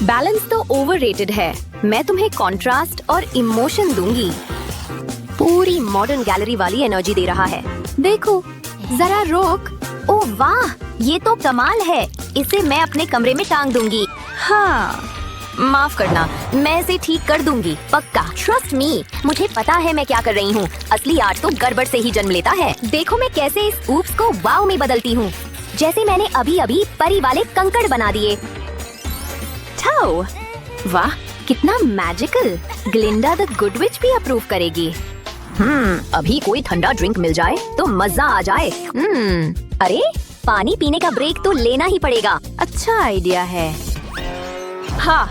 Balance तो overrated है। मैं तुम्हें कंट्रास्ट और इमोशन दूंगी। पूरी मॉडर्न गैलरी वाली एनर्जी दे रहा है। देखो, जरा रोक। ओह वाह, ये तो कमाल है। इसे मैं अपने कमरे में टांग दूंगी। हाँ, माफ करना, मैं इसे ठीक कर दूंगी, पक्का। ट्रस्ट मी, मुझे पता है मैं क्या कर रही हूँ। असली आर्ट तो गड़बड़ से ही जन्म लेता है। देखो मैं कैसे इस ऊप्स को वाव में बदलती हूँ, जैसे मैंने अभी अभी परी वाले कंकड़ बना दिए। थाओ, वाह कितना मैजिकल। ग्लिंडा द गुड विच भी अप्रूव करेगी। अभी कोई ठंडा ड्रिंक मिल जाए तो मजा आ जाए। अरे पानी पीने का ब्रेक तो लेना ही पड़ेगा। अच्छा आइडिया है। हाँ,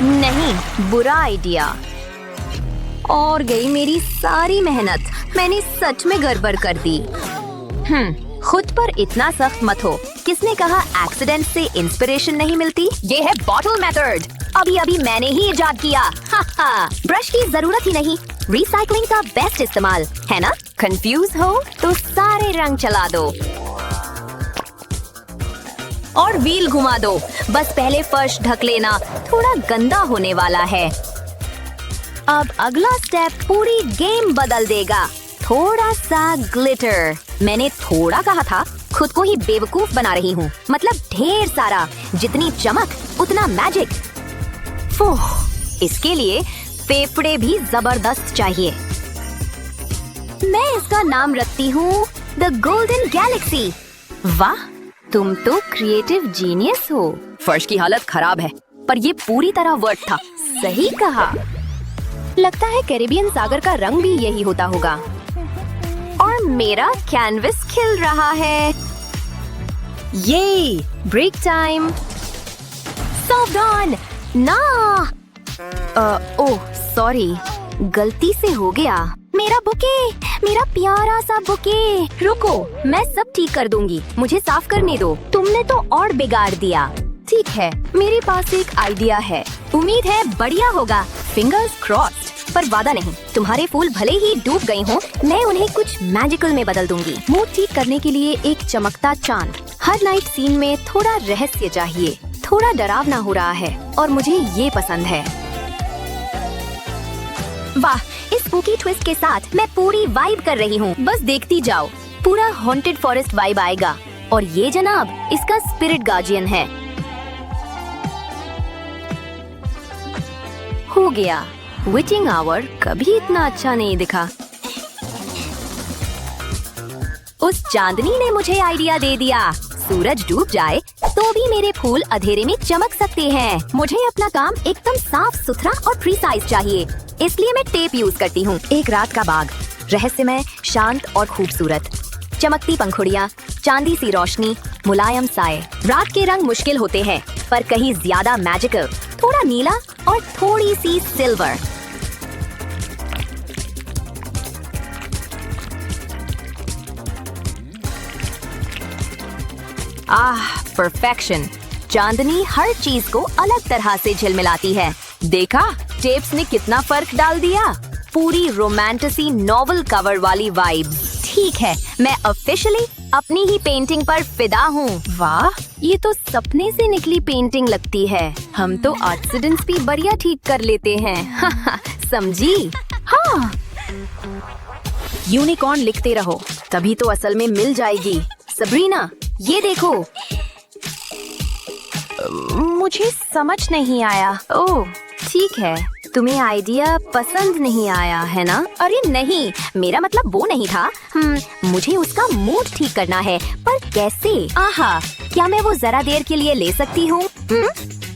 नहीं, बुरा आइडिया। और गई मेरी सारी मेहनत। मैंने सच में गड़बड़ कर दी। खुद पर इतना सख्त मत हो। किसने कहा एक्सीडेंट से इंस्पिरेशन नहीं मिलती? ये है बॉटल मेथड। अभी मैंने ही इजाद किया। ब्रश की जरूरत ही नहीं, रिसाइकलिंग का बेस्ट इस्तेमाल है ना? कंफ्यूज हो तो सारे रंग चला दो और व्हील घुमा दो। बस पहले फर्श ढक लेना, थोड़ा गंदा होने वाला है। अब अगला स्टेप पूरी गेम बदल देगा। थोड़ा सा ग्लिटर। मैंने थोड़ा कहा था, खुद को ही बेवकूफ बना रही हूँ। मतलब ढेर सारा। जितनी चमक उतना मैजिक। इसके लिए फेफड़े भी जबरदस्त चाहिए। मैं इसका नाम रखती हूँ द गोल्डन गैलेक्सी। वाह, तुम तो क्रिएटिव जीनियस हो। फर्श की हालत खराब है, पर ये पूरी तरह वर्थ था। सही कहा। लगता है कैरिबियन सागर का रंग भी यही होता होगा। और मेरा कैनवस खिल रहा है। ये ब्रेक टाइम। सावधान ना। ओह सॉरी, गलती से हो गया। मेरा बुके, मेरा प्यारा सा बुके। रुको, मैं सब ठीक कर दूंगी, मुझे साफ करने दो। तुमने तो और बिगाड़ दिया। ठीक है, मेरे पास एक आइडिया है। उम्मीद है बढ़िया होगा। Fingers crossed. पर वादा नहीं, तुम्हारे फूल भले ही डूब गए हों, मैं उन्हें कुछ मैजिकल में बदल दूंगी। मूड ठीक करने के लिए एक चमकता चांद। हर नाइट सीन में थोड़ा रहस्य चाहिए। थोड़ा डरावना हो रहा है और मुझे ये पसंद है। वाह, इस स्पूकी ट्विस्ट के साथ मैं पूरी वाइब कर रही हूँ। बस देखती जाओ, पूरा हॉन्टेड फॉरेस्ट वाइब आएगा। और ये जनाब इसका स्पिरिट गार्जियन है। हो गया। विचिंग आवर कभी इतना अच्छा नहीं दिखा। उस चांदनी ने मुझे आइडिया दे दिया। सूरज डूब जाए तो भी मेरे फूल अंधेरे में चमक सकते हैं। मुझे अपना काम एकदम साफ सुथरा और प्रिसाइज चाहिए, इसलिए मैं टेप यूज करती हूँ। एक रात का बाग, रहस्यमय, शांत और खूबसूरत। चमकती पंखुड़ियाँ, चांदी सी रोशनी, मुलायम साए। रात के रंग मुश्किल होते हैं, पर कहीं ज्यादा मैजिकल। थोड़ा नीला और थोड़ी सी सिल्वर। परफेक्शन। चांदनी हर चीज को अलग तरह से झिलमिलाती है। देखा, टेप्स ने कितना फर्क डाल दिया। पूरी रोमांटिसी नॉवल कवर वाली वाइब। ठीक है, मैं ऑफिशियली अपनी ही पेंटिंग पर फिदा हूँ। वाह, ये तो सपने से निकली पेंटिंग लगती है। हम तो एक्सीडेंट्स भी बढ़िया ठीक कर लेते हैं। समझी? हाँ। यूनिकॉर्न लिखते रहो, तभी तो असल में मिल जाएगी। सबरीना, ये देखो। मुझे समझ नहीं आया। ओह ठीक है, तुम्हें आइडिया पसंद नहीं आया है ना? अरे नहीं, मेरा मतलब वो नहीं था। मुझे उसका मूड ठीक करना है, पर कैसे? आहा, क्या मैं वो जरा देर के लिए ले सकती हूँ?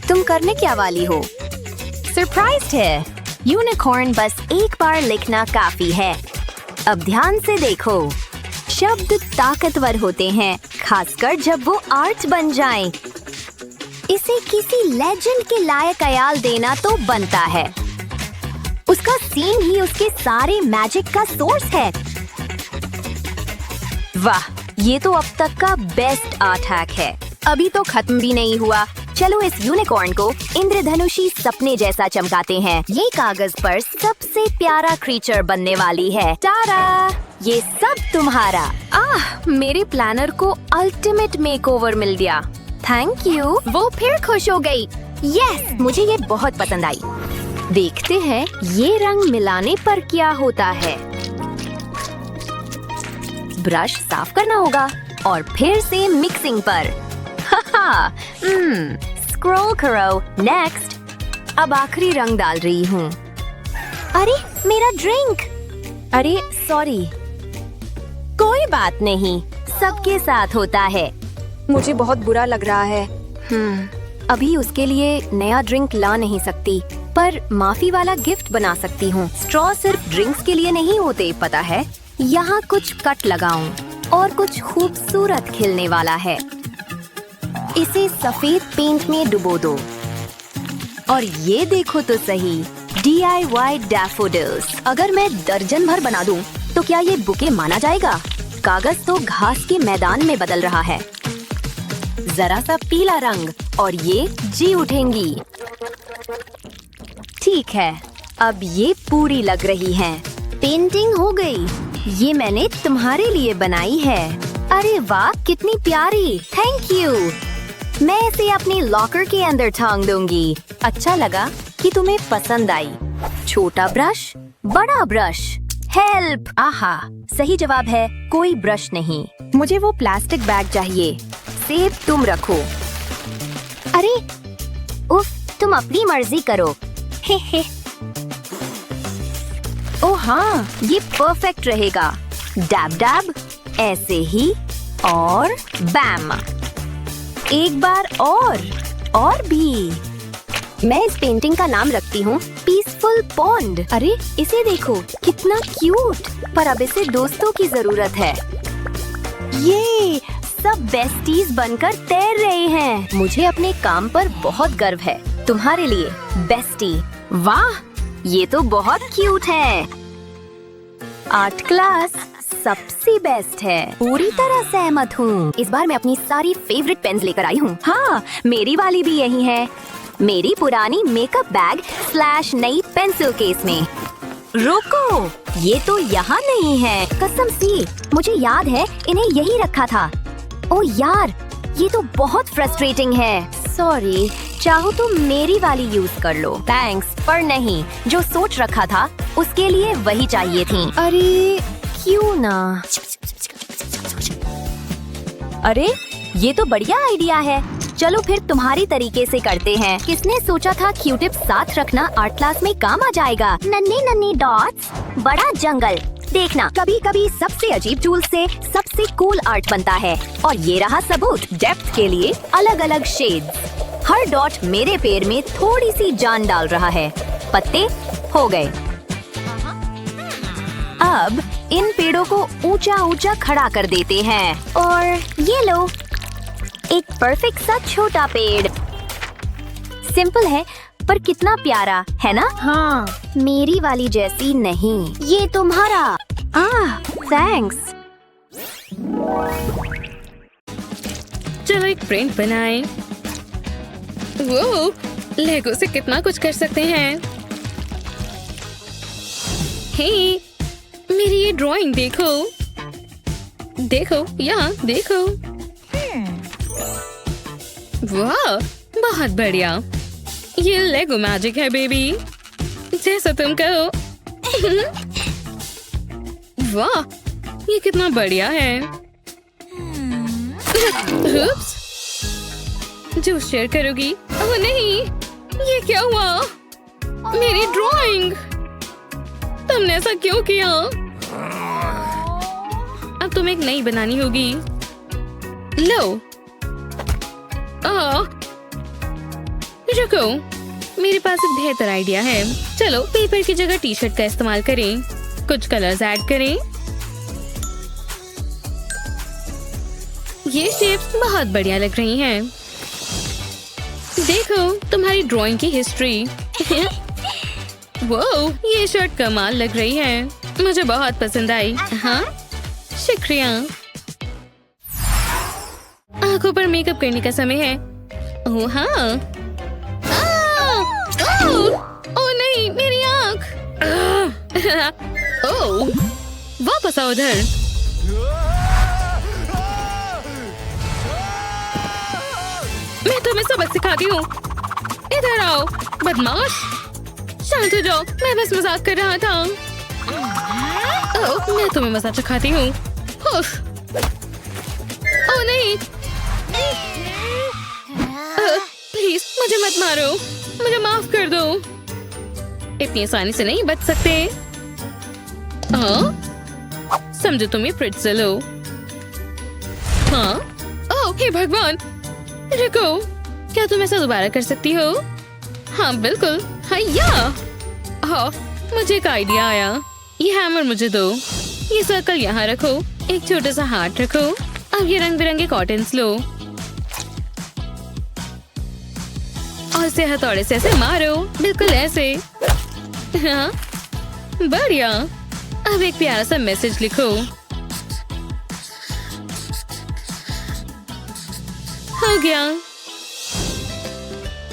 तुम करने क्या वाली हो? सरप्राइज्ड है। यूनिकॉर्न बस एक बार लिखना काफी है। अब ध्यान से देखो, शब्द ताकतवर होते हैं, खासकर जब वो आर्ट बन जाएं। इसे किसी लेजेंड के लायक ख्याल देना तो बनता है। उसका सीन ही उसके सारे मैजिक का सोर्स है। वाह, ये तो अब तक का बेस्ट आर्ट हैक है। अभी तो खत्म भी नहीं हुआ। चलो इस यूनिकॉर्न को इंद्रधनुषी सपने जैसा चमकाते हैं। ये कागज पर सबसे प्यारा क्रीचर बनने वाली है। टारा, ये सब तुम्हारा। मेरे प्लानर को अल्टीमेट मेकओवर मिल गया। Thank you. वो फिर खुश हो गई। यस, मुझे ये बहुत पसंद आई। देखते हैं ये रंग मिलाने पर क्या होता है। ब्रश साफ करना होगा और फिर से मिक्सिंग पर। हाहा, स्क्रॉल करो। नेक्स्ट। अब आखिरी रंग डाल रही हूँ। अरे मेरा ड्रिंक। अरे सॉरी। कोई बात नहीं, सबके साथ होता है। मुझे बहुत बुरा लग रहा है। अभी उसके लिए नया ड्रिंक ला नहीं सकती, पर माफी वाला गिफ्ट बना सकती हूँ। स्ट्रॉ सिर्फ ड्रिंक्स के लिए नहीं होते, पता है। यहाँ कुछ कट लगाऊं और कुछ खूबसूरत खिलने वाला है। इसे सफेद पेंट में डुबो दो। और ये देखो तो सही, DIY डैफोडिल्स। अगर मैं दर्जन भर बना दूं, तो क्या ये बुके माना जाएगा? कागज तो घास के मैदान में बदल रहा है। जरा सा पीला रंग और ये जी उठेंगी। ठीक है, अब ये पूरी लग रही हैं। पेंटिंग हो गई। ये मैंने तुम्हारे लिए बनाई है। अरे वाह, कितनी प्यारी। Thank you. मैं इसे अपने लॉकर के अंदर टांग दूंगी। अच्छा लगा कि तुम्हें पसंद आई। छोटा ब्रश, बड़ा ब्रश। हेल्प! आहा, सही जवाब है कोई ब्रश नहीं। मुझे वो प्लास्टिक बैग चाहिए। सेब तुम रखो। अरे उफ, तुम अपनी मर्जी करो। हे हे। ओ हाँ, ये परफेक्ट रहेगा। डैब डैब, ऐसे ही, और बैम। एक बार और भी। मैं इस पेंटिंग का नाम रखती हूँ पीसफुल पॉन्ड। अरे इसे देखो, कितना क्यूट। पर अब इसे दोस्तों की जरूरत है। ये सब बेस्टीज बनकर तैर रहे हैं। मुझे अपने काम पर बहुत गर्व है। तुम्हारे लिए बेस्टी। वाह, ये तो बहुत क्यूट है। आर्ट क्लास सबसे बेस्ट है। पूरी तरह सहमत हूँ। इस बार मैं अपनी सारी फेवरेट पेन्स लेकर आई हूँ। हाँ, मेरी वाली भी यही है। मेरी पुरानी मेकअप बैग / नई पेंसिल केस में। रुको, ये तो यहाँ नहीं है। कसम से, मुझे याद है इन्हें यही रखा था। ओ यार, ये तो बहुत फ्रस्ट्रेटिंग है। सॉरी, चाहो तो मेरी वाली यूज कर लो। थैंक्स, पर नहीं। जो सोच रखा था उसके लिए वही चाहिए थी। अरे क्यों ना? अरे ये तो बढ़िया आइडिया है। चलो फिर तुम्हारी तरीके से करते हैं। किसने सोचा था क्यूटिप साथ रखना आर्ट क्लास में काम आ जाएगा? नन्हे नन्हे डॉट्स, बड़ा जंगल। देखना, कभी कभी सबसे अजीब टूल से सबसे कूल आर्ट बनता है। और ये रहा सबूत। डेप्थ के लिए अलग अलग शेड्स। हर डॉट मेरे पैर में थोड़ी सी जान डाल रहा है। पत्ते हो गए। अब इन पेड़ों को ऊंचा ऊंचा खड़ा कर देते हैं। और ये लो, एक परफेक्ट सा छोटा पेड़। सिंपल है, पर कितना प्यारा है ना? हाँ, मेरी वाली जैसी नहीं। ये तुम्हारा। थैंक्स। चलो एक प्रिंट बनाएं। वो लेगो से कितना कुछ कर सकते हैं। हे, मेरी ये ड्राइंग देखो। देखो, यहाँ देखो। वाह, बहुत बढ़िया। ये लेगो मैजिक है बेबी, जैसा तुम कहो। वाह, ये कितना बढ़िया है। Oops! जूस शेयर करोगी? ओह नहीं, ये क्या हुआ? मेरी ड्राइंग! तुमने ऐसा क्यों किया? अब तुम्हें एक नई बनानी होगी। लो। रुको, मेरे पास एक बेहतर आइडिया है। चलो पेपर की जगह टी-शर्ट का इस्तेमाल करें। कुछ कलर्स ऐड करें। ये शेप्स बहुत बढ़िया लग रही हैं। देखो तुम्हारी ड्राइंग की हिस्ट्री। वो ये शर्ट कमाल लग रही है। मुझे बहुत पसंद आई। हाँ, शुक्रिया। आंखों पर मेकअप करने का समय है। ओह हाँ। ओह नहीं, मेरी आँख। ओह, वापस आओ उधर। मैं तुम्हें सबक सिखाती हूँ। इधर आओ बदमाश। शांत हो जाओ, मैं बस मजाक कर रहा था। ओह, मैं तुम्हें मजाक चखाती हूँ। ओह नहीं, प्लीज मुझे मत मारो, मुझे माफ कर दो। इतनी आसानी से नहीं बच सकते। समझो तुम ये प्रिट्ज़ल हो। हाँ, ओह हे भगवान, रुको, क्या तुम ऐसा दोबारा कर सकती हो? हाँ बिल्कुल, हैया। हाँ, मुझे एक आइडिया आया। ये हैमर मुझे दो, ये सर्कल यहाँ रखो, एक छोटा सा हार्ट रखो। अब ये रंग बिरंगे कॉटन्स लो और इसे हथौड़े से ऐसे मारो, बिल्कुल ऐसे। हाँ, बढ़िया। अब एक प्यारा सा मैसेज लिखो। हो गया।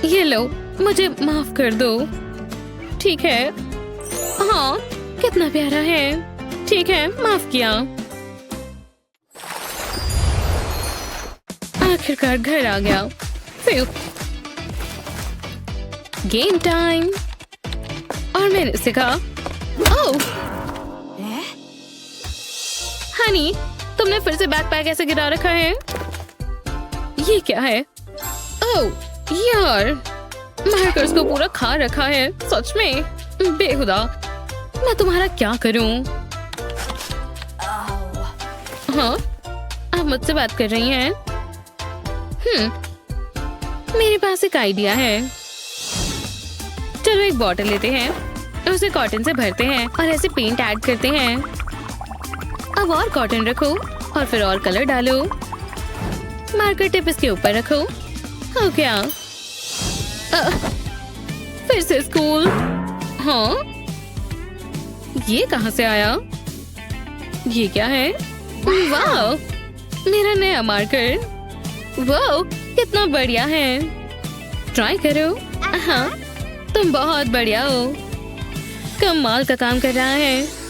ये लो, मुझे माफ कर दो। ठीक है। हाँ, कितना प्यारा है। ठीक है, माफ किया। आखिरकार घर आ गया। फिर गेम टाइम। और मैंने सीखा। ओह हनी, तुमने फिर से बैकपैक ऐसे गिरा रखा है। ये क्या है? ओह यार, मार्कर्स को पूरा खा रखा है। सच में बेहुदा। मैं तुम्हारा क्या करूं? हाँ, आप मुझसे बात कर रही हैं? मेरे पास एक आइडिया है। चलो एक बॉटल लेते हैं, उसे कॉटन से भरते हैं और ऐसे पेंट ऐड करते हैं। अब और कॉटन रखो और फिर और कलर डालो। मार्कर टिप इसके ऊपर रखो। हो गया। फिर से स्कूल। हाँ, ये कहाँ से आया? ये क्या है? वाह, मेरा नया मार्कर। वाह, कितना बढ़िया है। ट्राई करो। हाँ, तुम बहुत बढ़िया हो। कमाल का काम कर रहा है।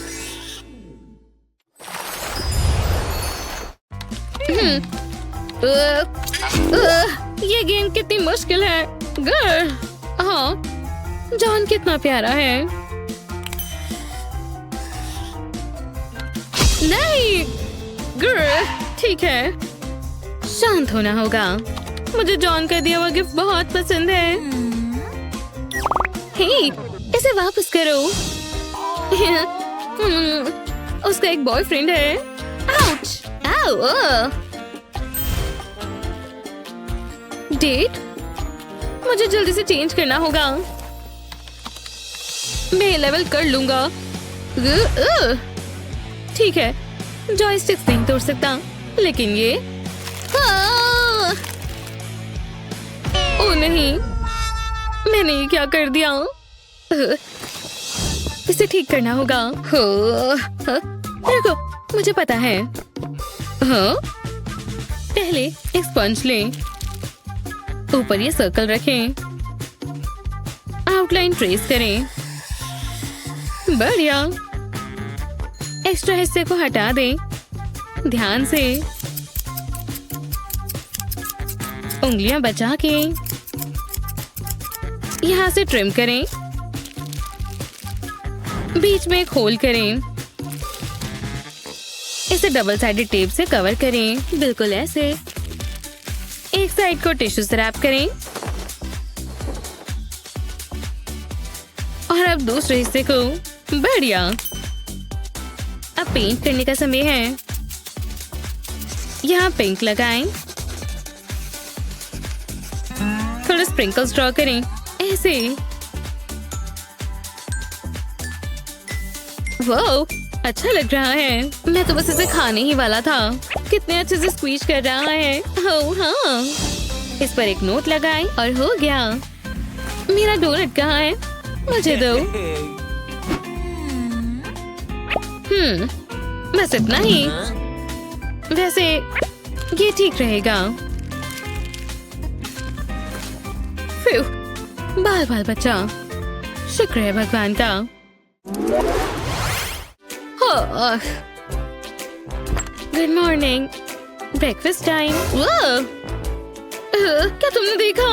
ये गेम कितनी मुश्किल है। हाँ, जॉन कितना प्यारा है। नहीं, ठीक है, शांत होना होगा। मुझे जॉन का दिया हुआ गिफ्ट बहुत पसंद है। हे, इसे वापस करो। उसका एक बॉयफ्रेंड है। आउच! आउ! डेट? मुझे जल्दी से चेंज करना होगा। मैं लेवल कर लूंगा। ठीक है, जॉयस्टिक्स नहीं तोड़ सकता, लेकिन ये ओह नहीं, मैंने ये क्या कर दिया? इसे ठीक करना होगा। रुको, मुझे पता है। हाँ, पहले एक स्पंज लें, ऊपर ये सर्कल रखें, आउटलाइन ट्रेस करें। बढ़िया। एक्स्ट्रा हिस्से को हटा दें, ध्यान से। उंगलियां बचा के यहाँ से ट्रिम करें, बीच में एक होल करें, इसे डबल साइडेड टेप से कवर करें, बिल्कुल ऐसे। एक साइड को टिश्यू से रैप करें और अब दूसरे हिस्से को। बढ़िया। अब पेंट करने का समय है। यहाँ पिंक लगाएं, थोड़ा स्प्रिंकल्स ड्रॉ करें, ऐसे। वाओ, अच्छा लग रहा है। मैं तो बस इसे खाने ही वाला था। कितने अच्छे से स्क्वीज कर रहा है। ओह हाँ, इस पर एक नोट लगाएं और हो गया। मेरा डोनट कहाँ है? मुझे दो। बस इतना ही। वैसे ये ठीक रहेगा। बाल बाल बच्चा, शुक्र है भगवान का। Good morning, breakfast time. क्या तुमने देखा?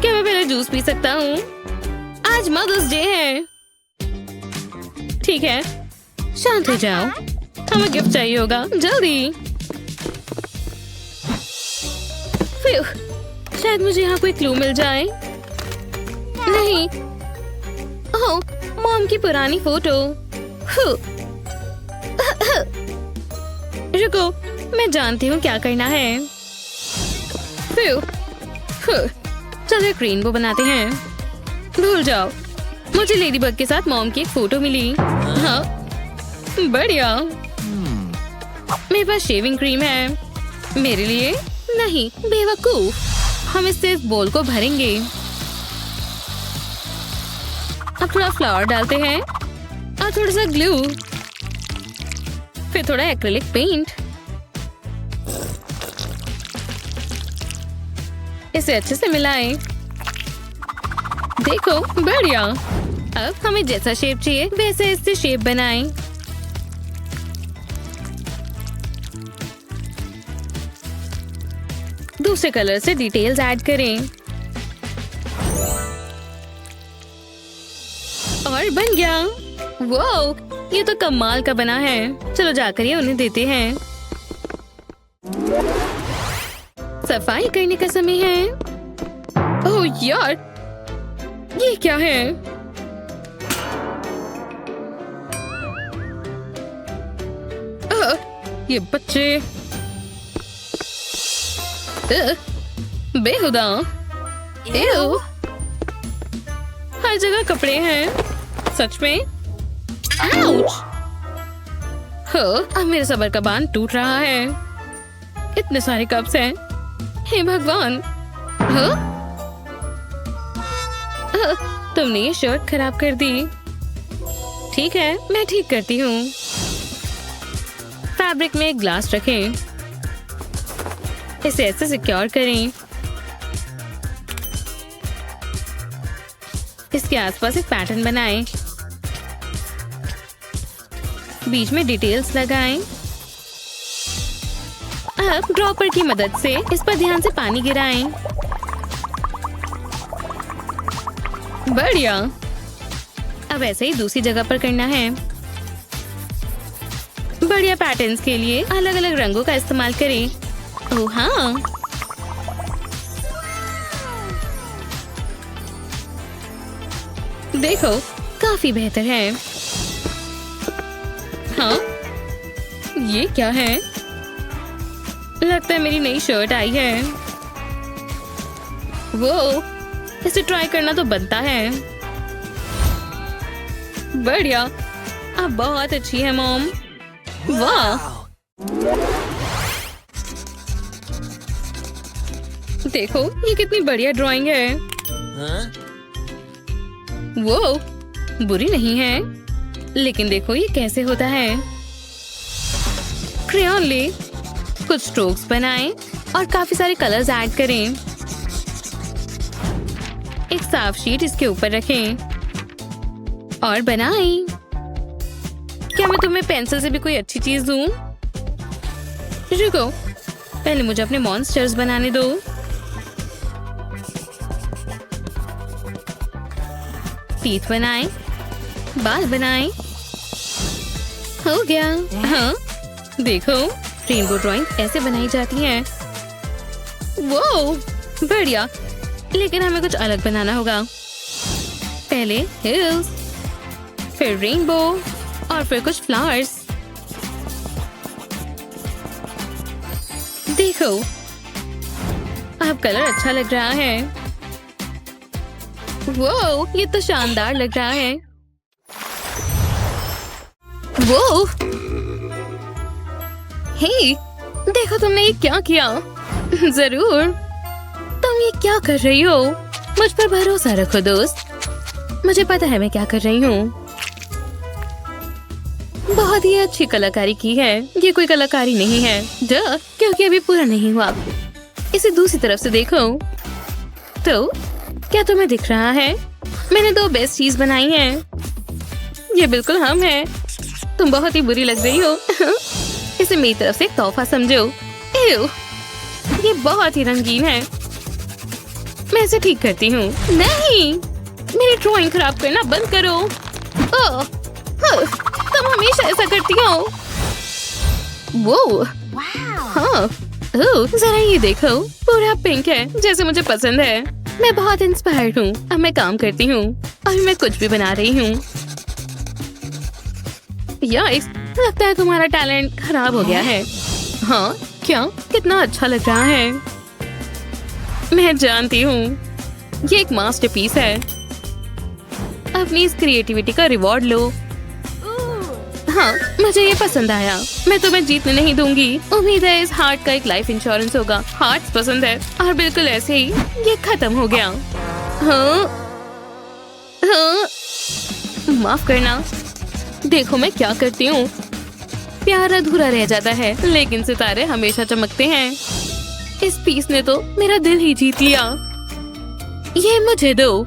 क्या मैं पहले जूस पी सकता हूँ? आज मदर्स डे है। ठीक है, शांत हो जाओ। हमें गिफ्ट चाहिए होगा, जल्दी। फिर शायद मुझे यहाँ कोई क्लू मिल जाए। नहीं। ओह, मॉम की पुरानी फोटो। रुको, मैं जानती हूँ क्या करना है। चलो एक रेनबो बनाते हैं। भूल जाओ, मुझे लेडीबग के साथ मॉम की एक फोटो मिली। हाँ, बढ़िया। मेरे पास शेविंग क्रीम है। मेरे लिए नहीं, बेवकूफ। हम इससे इस बोल को भरेंगे। अब थोड़ा फ्लावर डालते हैं और थोड़ा सा ग्लू, फिर थोड़ा एक्रिलिक पेंट। इसे अच्छे से मिलाएं। देखो, बढ़िया। अब हमें जैसा शेप चाहिए वैसे इससे शेप बनाएं। दूसरे कलर से डिटेल्स ऐड करें और बन गया। वाओ, ये तो कमाल का बना है। चलो जाकर ये उन्हें देते हैं। सफाई करने का समय है। ओह यार, ये क्या है? ये बच्चे बेहुदा। एव, हर जगह कपड़े हैं। सच में? आउच! अब मेरे सब्र का बांध टूट रहा है। इतने सारे कप्स हैं। हे भगवान! तुमने ये शर्ट खराब कर दी। ठीक है, मैं ठीक करती हूँ। फैब्रिक में एक ग्लास रखें। इसे ऐसे सिक्योर करें। इसके आसपास एक पैटर्न बनाएं। बीच में डिटेल्स लगाएं। अब ड्रॉपर की मदद से इस पर ध्यान से पानी गिराएं। बढ़िया। अब ऐसे ही दूसरी जगह पर करना है। बढ़िया पैटर्न्स के लिए अलग अलग रंगों का इस्तेमाल करें। ओह हाँ, देखो, काफी बेहतर है। हाँ, ये क्या है? लगता है मेरी नई शर्ट आई है। वो, इसे ट्राई करना तो बनता है। बढ़िया, अब बहुत अच्छी है मॉम। वाह! देखो, ये कितनी बढ़िया ड्राइंग है। वो बुरी नहीं है, लेकिन देखो ये कैसे होता है। क्रेयॉन ले, कुछ स्ट्रोक्स बनाएं और काफी सारे कलर्स ऐड करें। एक साफ शीट इसके ऊपर रखें और बनाएं। क्या मैं तुम्हें पेंसिल से भी कोई अच्छी चीज दूं? रुको, पहले मुझे अपने मॉन्स्टर्स बनाने दो। टीथ बनाएं, बाल बनाएं। हो गया। हाँ, देखो, रेनबो ड्राइंग ऐसे बनाई जाती है। वो बढ़िया, लेकिन हमें कुछ अलग बनाना होगा। पहले हिल्स, फिर रेनबो और फिर कुछ फ्लावर्स। देखो, अब कलर अच्छा लग रहा है। वो, ये तो शानदार लग रहा है। वो, हे, देखो तुमने ये क्या किया। जरूर, तुम ये क्या कर रही हो? मुझ पर भरोसा रखो दोस्त, मुझे पता है मैं क्या कर रही हूँ। बहुत ही अच्छी कलाकारी की है। ये कोई कलाकारी नहीं है, क्योंकि अभी पूरा नहीं हुआ। इसे दूसरी तरफ से देखो। तो क्या तुम्हें दिख रहा है? मैंने दो बेस्ट चीज बनाई हैं। ये बिल्कुल हम हैं। तुम बहुत ही बुरी लग रही हो। इसे मेरी तरफ से एक तोहफा समझो। एव, ये बहुत ही रंगीन है। मैं इसे ठीक करती हूँ। नहीं, मेरी ड्राइंग खराब करना बंद करो। ओह, तुम हमेशा ऐसा करती हो। वो हाँ, जरा ये देखो, पूरा पिंक है जैसे मुझे पसंद है। मैं बहुत इंस्पायर्ड हूँ। अब मैं काम करती हूँ। अभी मैं कुछ भी बना रही हूँ। याइस, लगता है तुम्हारा टैलेंट खराब हो गया है। हाँ क्या? कितना अच्छा लग रहा है। मैं जानती हूँ, ये एक मास्टरपीस है। अपनी इस क्रिएटिविटी का रिवॉर्ड लो। हाँ, मुझे ये पसंद आया। मैं तुम्हें जीतने नहीं दूंगी। उम्मीद है इस हार्ट का एक लाइफ इंश्योरेंस होगा। हार्ट्स पसंद है और बिल्कुल ऐसे ही ये खत्म हो गया। हाँ, हाँ, माफ करना। देखो मैं क्या करती हूँ। प्यार अधूरा रह जाता है, लेकिन सितारे हमेशा चमकते हैं। इस पीस ने तो मेरा दिल ही जीत लिया। ये मुझे दो।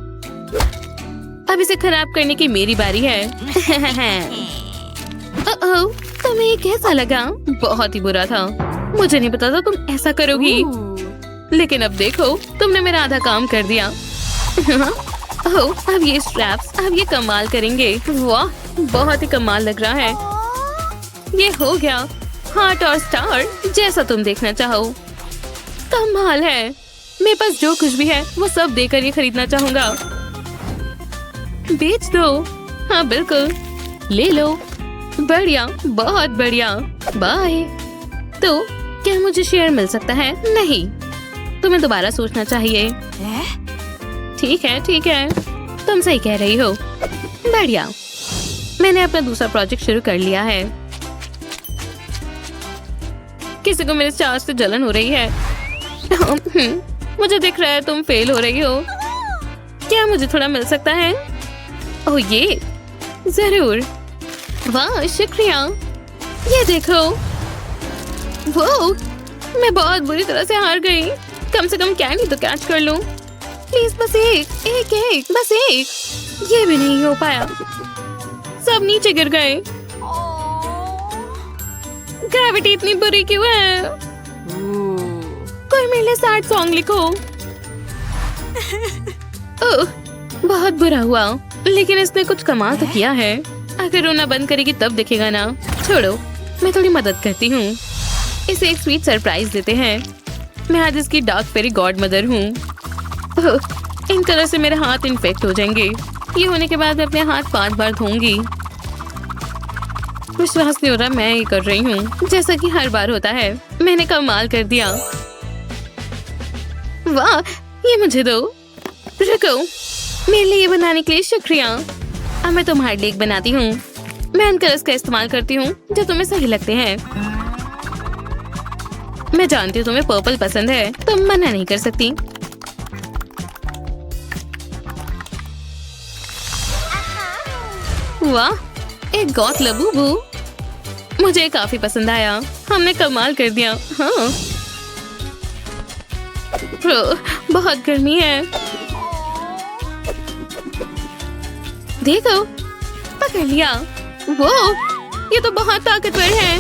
अब इसे खराब करने की मेरी बारी है। तुम्हें ये कैसा लगा? बहुत ही बुरा था। मुझे नहीं पता था तुम ऐसा करोगी। लेकिन अब देखो, तुमने मेरा आधा काम कर दिया। अब ये स्ट्रैप्स, अब ये कमाल करेंगे। वाह, बहुत ही कमाल लग रहा है। ये हो गया हार्ट और स्टार, जैसा तुम देखना चाहो। कमाल है। मेरे पास जो कुछ भी है वो सब देकर ये खरीदना चाहूंगा। बेच दो। हाँ बिल्कुल, ले लो। बढ़िया, बहुत बढ़िया। बाय। तो क्या मुझे शेयर मिल सकता है? नहीं, तुम्हें दोबारा सोचना चाहिए। ठीक है, ठीक है, तुम सही कह रही हो। बढ़िया, मैंने अपना दूसरा प्रोजेक्ट शुरू कर लिया है। किसी को मेरे चार्ज से जलन हो रही है। मुझे दिख रहा है तुम फेल हो रही हो। क्या मुझे थोड़ा मिल सकता है? ओह ये जरूर। वाह शुक्रिया। ये देखो। वो मैं बहुत बुरी तरह से हार गई। कम से कम कैंडी तो कैच कर लूं। प्लीज बस एक, बस एक। ये भी नहीं हो पाया। सब नीचे गिर गए। ग्रेविटी इतनी बुरी क्यों है? कोई मेरे लिए सैड सॉन्ग लिखो। ओह, बहुत बुरा हुआ, लेकिन इसने कुछ कमाल तो किया है। अगर रोना बंद करेगी तब दिखेगा ना। छोड़ो, मैं थोड़ी मदद करती हूँ। इसे एक स्वीट सरप्राइज देते हैं। मैं आज इसकी डार्क फेरी गॉड मदर हूँ। इन तरह से मेरे हाथ इन्फेक्ट हो जाएंगे। ये होने के बाद अपने हाथ 5 बार धोऊंगी। विश्वास नहीं हो रहा मैं ये कर रही हूँ, जैसा कि हर बार होता है। मैंने कमाल कर दिया। वाह, ये मुझे दो। रुको, मेरे लिए ये बनाने के लिए शुक्रिया। अब मैं तुम्हारे लिए एक बनाती हूँ। मैं उन कलर्स का इस्तेमाल करती हूँ जो तुम्हें सही लगते हैं। मैं जानती हूँ तुम्हें पर्पल पसंद है, तुम मना नहीं कर सकती। वाह, एक गॉथ लबूबू। मुझे काफी पसंद आया। हमने कमाल कर दिया। हाँ, बहुत गर्मी है। देखो, पकड़ लिया। वो ये तो बहुत ताकतवर है।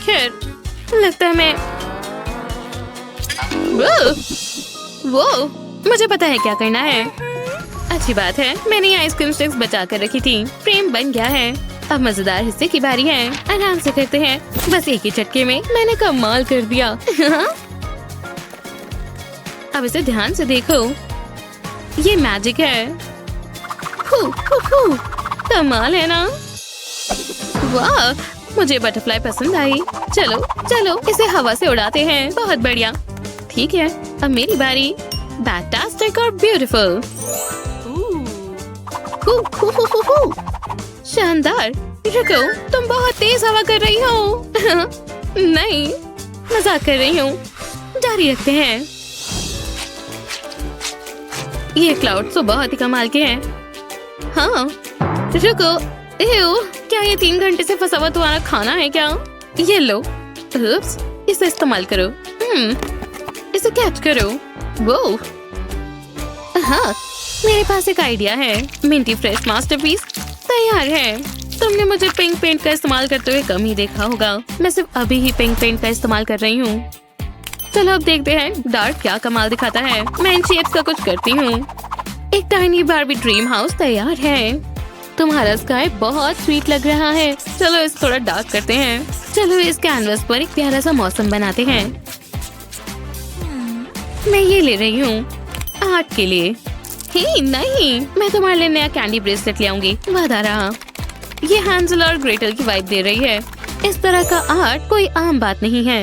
खैर, लगता है मैं वो मुझे पता है क्या करना है। अच्छी बात है, मैंने ये आइसक्रीम स्टिक्स बचा कर रखी थी। फ्रेम बन गया है। अब मजेदार हिस्से की बारी है। आराम से करते हैं। बस एक ही झटके में मैंने कमाल कर दिया। अब इसे ध्यान से देखो। ये मैजिक है। कमाल है ना? वाह, मुझे बटरफ्लाई पसंद आई। चलो चलो, इसे हवा से उड़ाते हैं। बहुत बढ़िया। ठीक है, अब मेरी बारी। फैंटास्टिक और ब्यूटीफुल। शानदार। रुको, तुम बहुत तेज हवा कर रही हो। नहीं, मजाक कर रही हूँ। जारी रखते हैं। ये क्लाउड तो बहुत ही कमाल के हैं। हाँ, रुको। क्या ये 3 घंटे से फंसा हुआ तुम्हारा खाना है क्या? ये लो। उप्स, इसे इस्तेमाल करो। इसे कैच करो। वो हाँ, मेरे पास एक आइडिया है। मिंटी फ्रेश मास्टरपीस तैयार है। तुमने मुझे पिंक पेंट का इस्तेमाल करते हुए कम ही देखा होगा। मैं सिर्फ अभी ही पिंक पेंट का इस्तेमाल कर रही हूँ। चलो अब देखते हैं डार्क क्या कमाल दिखाता है। मैं इन शेप्स का कुछ करती हूँ। एक टाइनी बारबी ड्रीम हाउस तैयार है। तुम्हारा स्काई बहुत स्वीट लग रहा है। चलो इस थोड़ा डार्क करते हैं। चलो इस कैनवस पर एक प्यारा सा मौसम बनाते हैं। मैं ये ले रही हूँ आर्ट के लिए। हे नहीं, मैं तुम्हारे लिए नया कैंडी ब्रेसलेट ले आऊंगी। वादा रहा। ये हैंजल और ग्रेटल की वाइब दे रही है। इस तरह का आर्ट कोई आम बात नहीं है।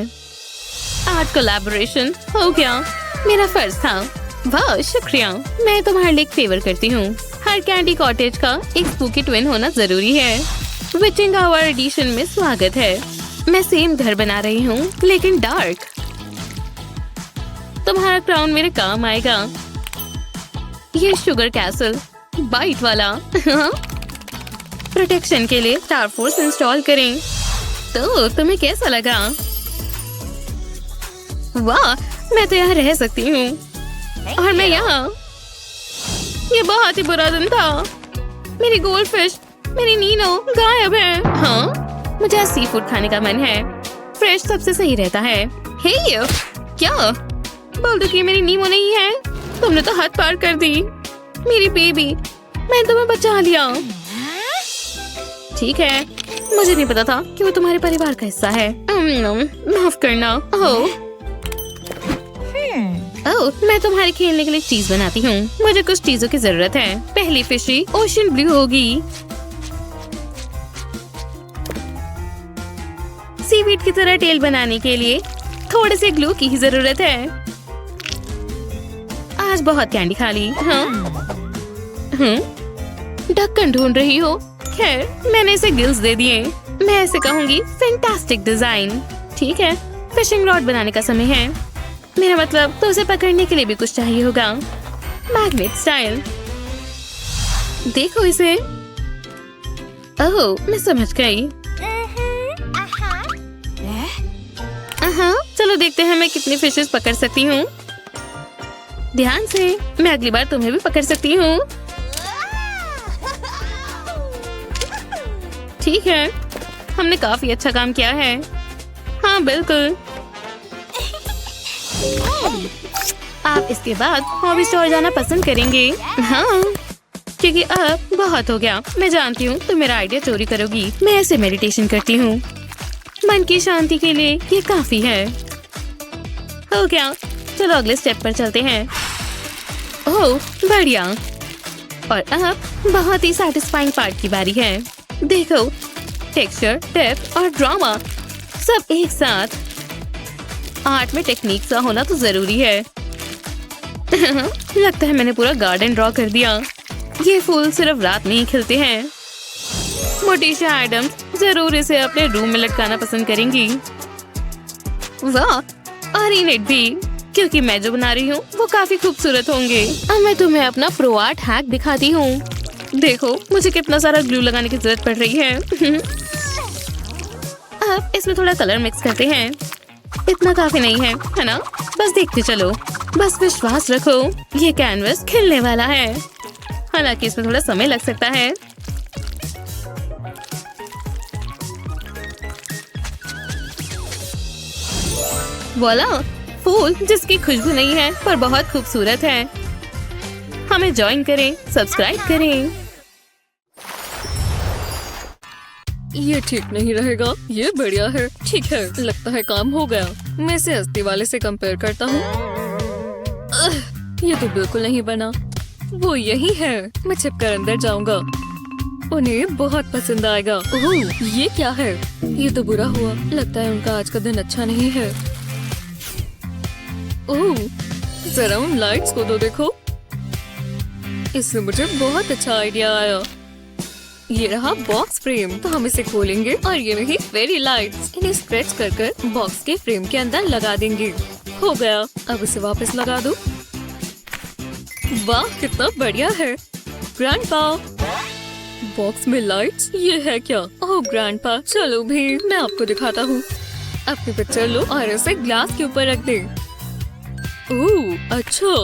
आर्ट कोलैबोरेशन हो गया। मेरा फर्ज था। वाह शुक्रिया। मैं तुम्हारे लिए एक फेवर करती हूँ। हर कैंडी कॉटेज का एक स्पूकी ट्विन होना जरूरी है। विचिंग आवर एडिशन में स्वागत है। मैं सेम घर बना रही हूँ लेकिन डार्क। तुम्हारा क्राउन मेरे काम आएगा। ये शुगर कैसल बाइट वाला। प्रोटेक्शन के लिए स्टार फोर्स इंस्टॉल करें। तो तुम्हें कैसा लगा? वाह, मैं तो यहाँ रह सकती हूँ। और मैं यहाँ। ये बहुत ही बुरा दिन था। मेरी गोल्ड फिश, मेरी नीनो गायब है। हाँ, मुझे सी फूड खाने का मन है। फ्रेश सबसे सही रहता है। हे क्या बोल दो कि मेरी नीमो नहीं है? तुमने तो हद पार कर दी। मेरी बेबी, मैंने तुम्हें बचा लिया। ठीक है, मुझे नहीं पता था कि वो तुम्हारे परिवार का हिस्सा है। माफ करना। ओह, मैं तुम्हारे खेलने के लिए चीज बनाती हूँ। मुझे कुछ चीजों की जरूरत है। पहली फिशी ओशन ब्लू होगी। सीवीड की तरह टेल बनाने के लिए थोड़े से ग्लू की ही जरूरत है। आज बहुत कैंडी खा ली। हाँ, ढक्कन ढूंढ रही हो? खैर, मैंने इसे गिल्स दे दिए। मैं ऐसे कहूंगी फैंटास्टिक डिजाइन। ठीक है, फिशिंग रॉड बनाने का समय है। मेरा मतलब तो उसे पकड़ने के लिए भी कुछ चाहिए होगा। Magnet style. देखो इसे। ओह, मैं समझ गई। चलो देखते हैं मैं कितनी फिशेस पकड़ सकती हूँ। ध्यान से, मैं अगली बार तुम्हें भी पकड़ सकती हूँ। ठीक है, हमने काफी अच्छा काम किया है। हाँ बिल्कुल। आप इसके बाद हॉबी स्टोर जाना पसंद करेंगे? हाँ, क्योंकि अब बहुत हो गया। मैं जानती हूँ तुम मेरा आइडिया चोरी करोगी। मैं ऐसे मेडिटेशन करती हूँ। मन की शांति के लिए ये काफी है। हो गया, चलो अगले स्टेप पर चलते हैं। ओह बढ़िया। और अब बहुत ही सैटिस्फाइंग पार्ट की बारी है। देखो, टेक्सचर, डेप्थ और ड्रामा सब एक साथ। आर्ट में टेक्निक सा होना तो जरूरी है। लगता है मैंने पूरा गार्डन ड्रॉ कर दिया। ये फूल सिर्फ रात में ही खिलते हैं। मोटिशा एडम्स जरूर इसे अपने रूम में लटकाना पसंद करेंगी। वाह, और इनेट भी, क्योंकि मैं जो बना रही हूँ वो काफी खूबसूरत होंगे। अब मैं तुम्हें अपना प्रो आर्ट हैक दिखाती हूँ। देखो, मुझे कितना सारा ग्लू लगाने की जरूरत पड़ रही है। अब इसमें थोड़ा कलर मिक्स करते हैं। इतना काफी नहीं है ना? बस देखते चलो। बस विश्वास रखो, ये कैनवस खिलने वाला है। हालांकि इसमें थोड़ा समय लग सकता है। वाला, फूल जिसकी खुशबू नहीं है पर बहुत खूबसूरत है। हमें ज्वाइन करें, सब्सक्राइब करें। ये ठीक नहीं रहेगा। ये बढ़िया है। ठीक है, लगता है काम हो गया। मैं इसे हस्ती वाले से कंपेयर करता हूँ। ये तो बिल्कुल नहीं बना। वो यही है। मैं छिपकर अंदर जाऊंगा। उन्हें बहुत पसंद आएगा। ओह, ये क्या है? ये तो बुरा हुआ। लगता है उनका आज का दिन अच्छा नहीं है। ओह, जरा उन लाइट्स को तो देखो। इससे मुझे बहुत अच्छा आइडिया आया। ये रहा बॉक्स फ्रेम। तो हम इसे खोलेंगे और ये रही फेरी लाइट्स। इन्हें स्ट्रेच कर कर बॉक्स के फ्रेम के अंदर लगा देंगे। हो गया। अब इसे वापस लगा दो। वाह, कितना बढ़िया है। ग्रैंडपा, बॉक्स में लाइट्स, ये है क्या? ओह ग्रैंडपा, चलो भी मैं आपको दिखाता हूँ। अपनी पिक्चर लो और इसे ग्लास के ऊपर रख दे। ओह अच्छा,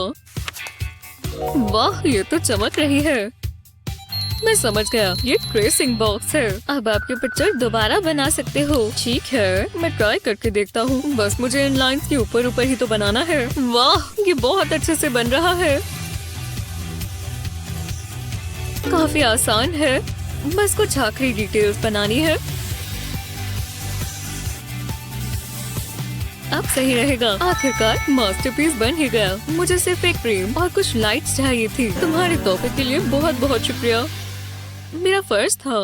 वाह ये तो चमक रही है। मैं समझ गया, ये ट्रेसिंग बॉक्स है। अब आपकी पिक्चर दोबारा बना सकते हो। ठीक है, मैं ट्राई करके देखता हूँ। बस मुझे इन लाइंस के ऊपर ऊपर ही तो बनाना है। वाह, ये बहुत अच्छे से बन रहा है। काफी आसान है, बस कुछ आखिरी डिटेल्स बनानी है। अब सही रहेगा। आखिरकार मास्टरपीस बन ही गया। मुझे सिर्फ एक फ्रेम और कुछ लाइट्स चाहिए थी। तुम्हारे तोहफे के लिए बहुत बहुत शुक्रिया, मेरा फर्ज था।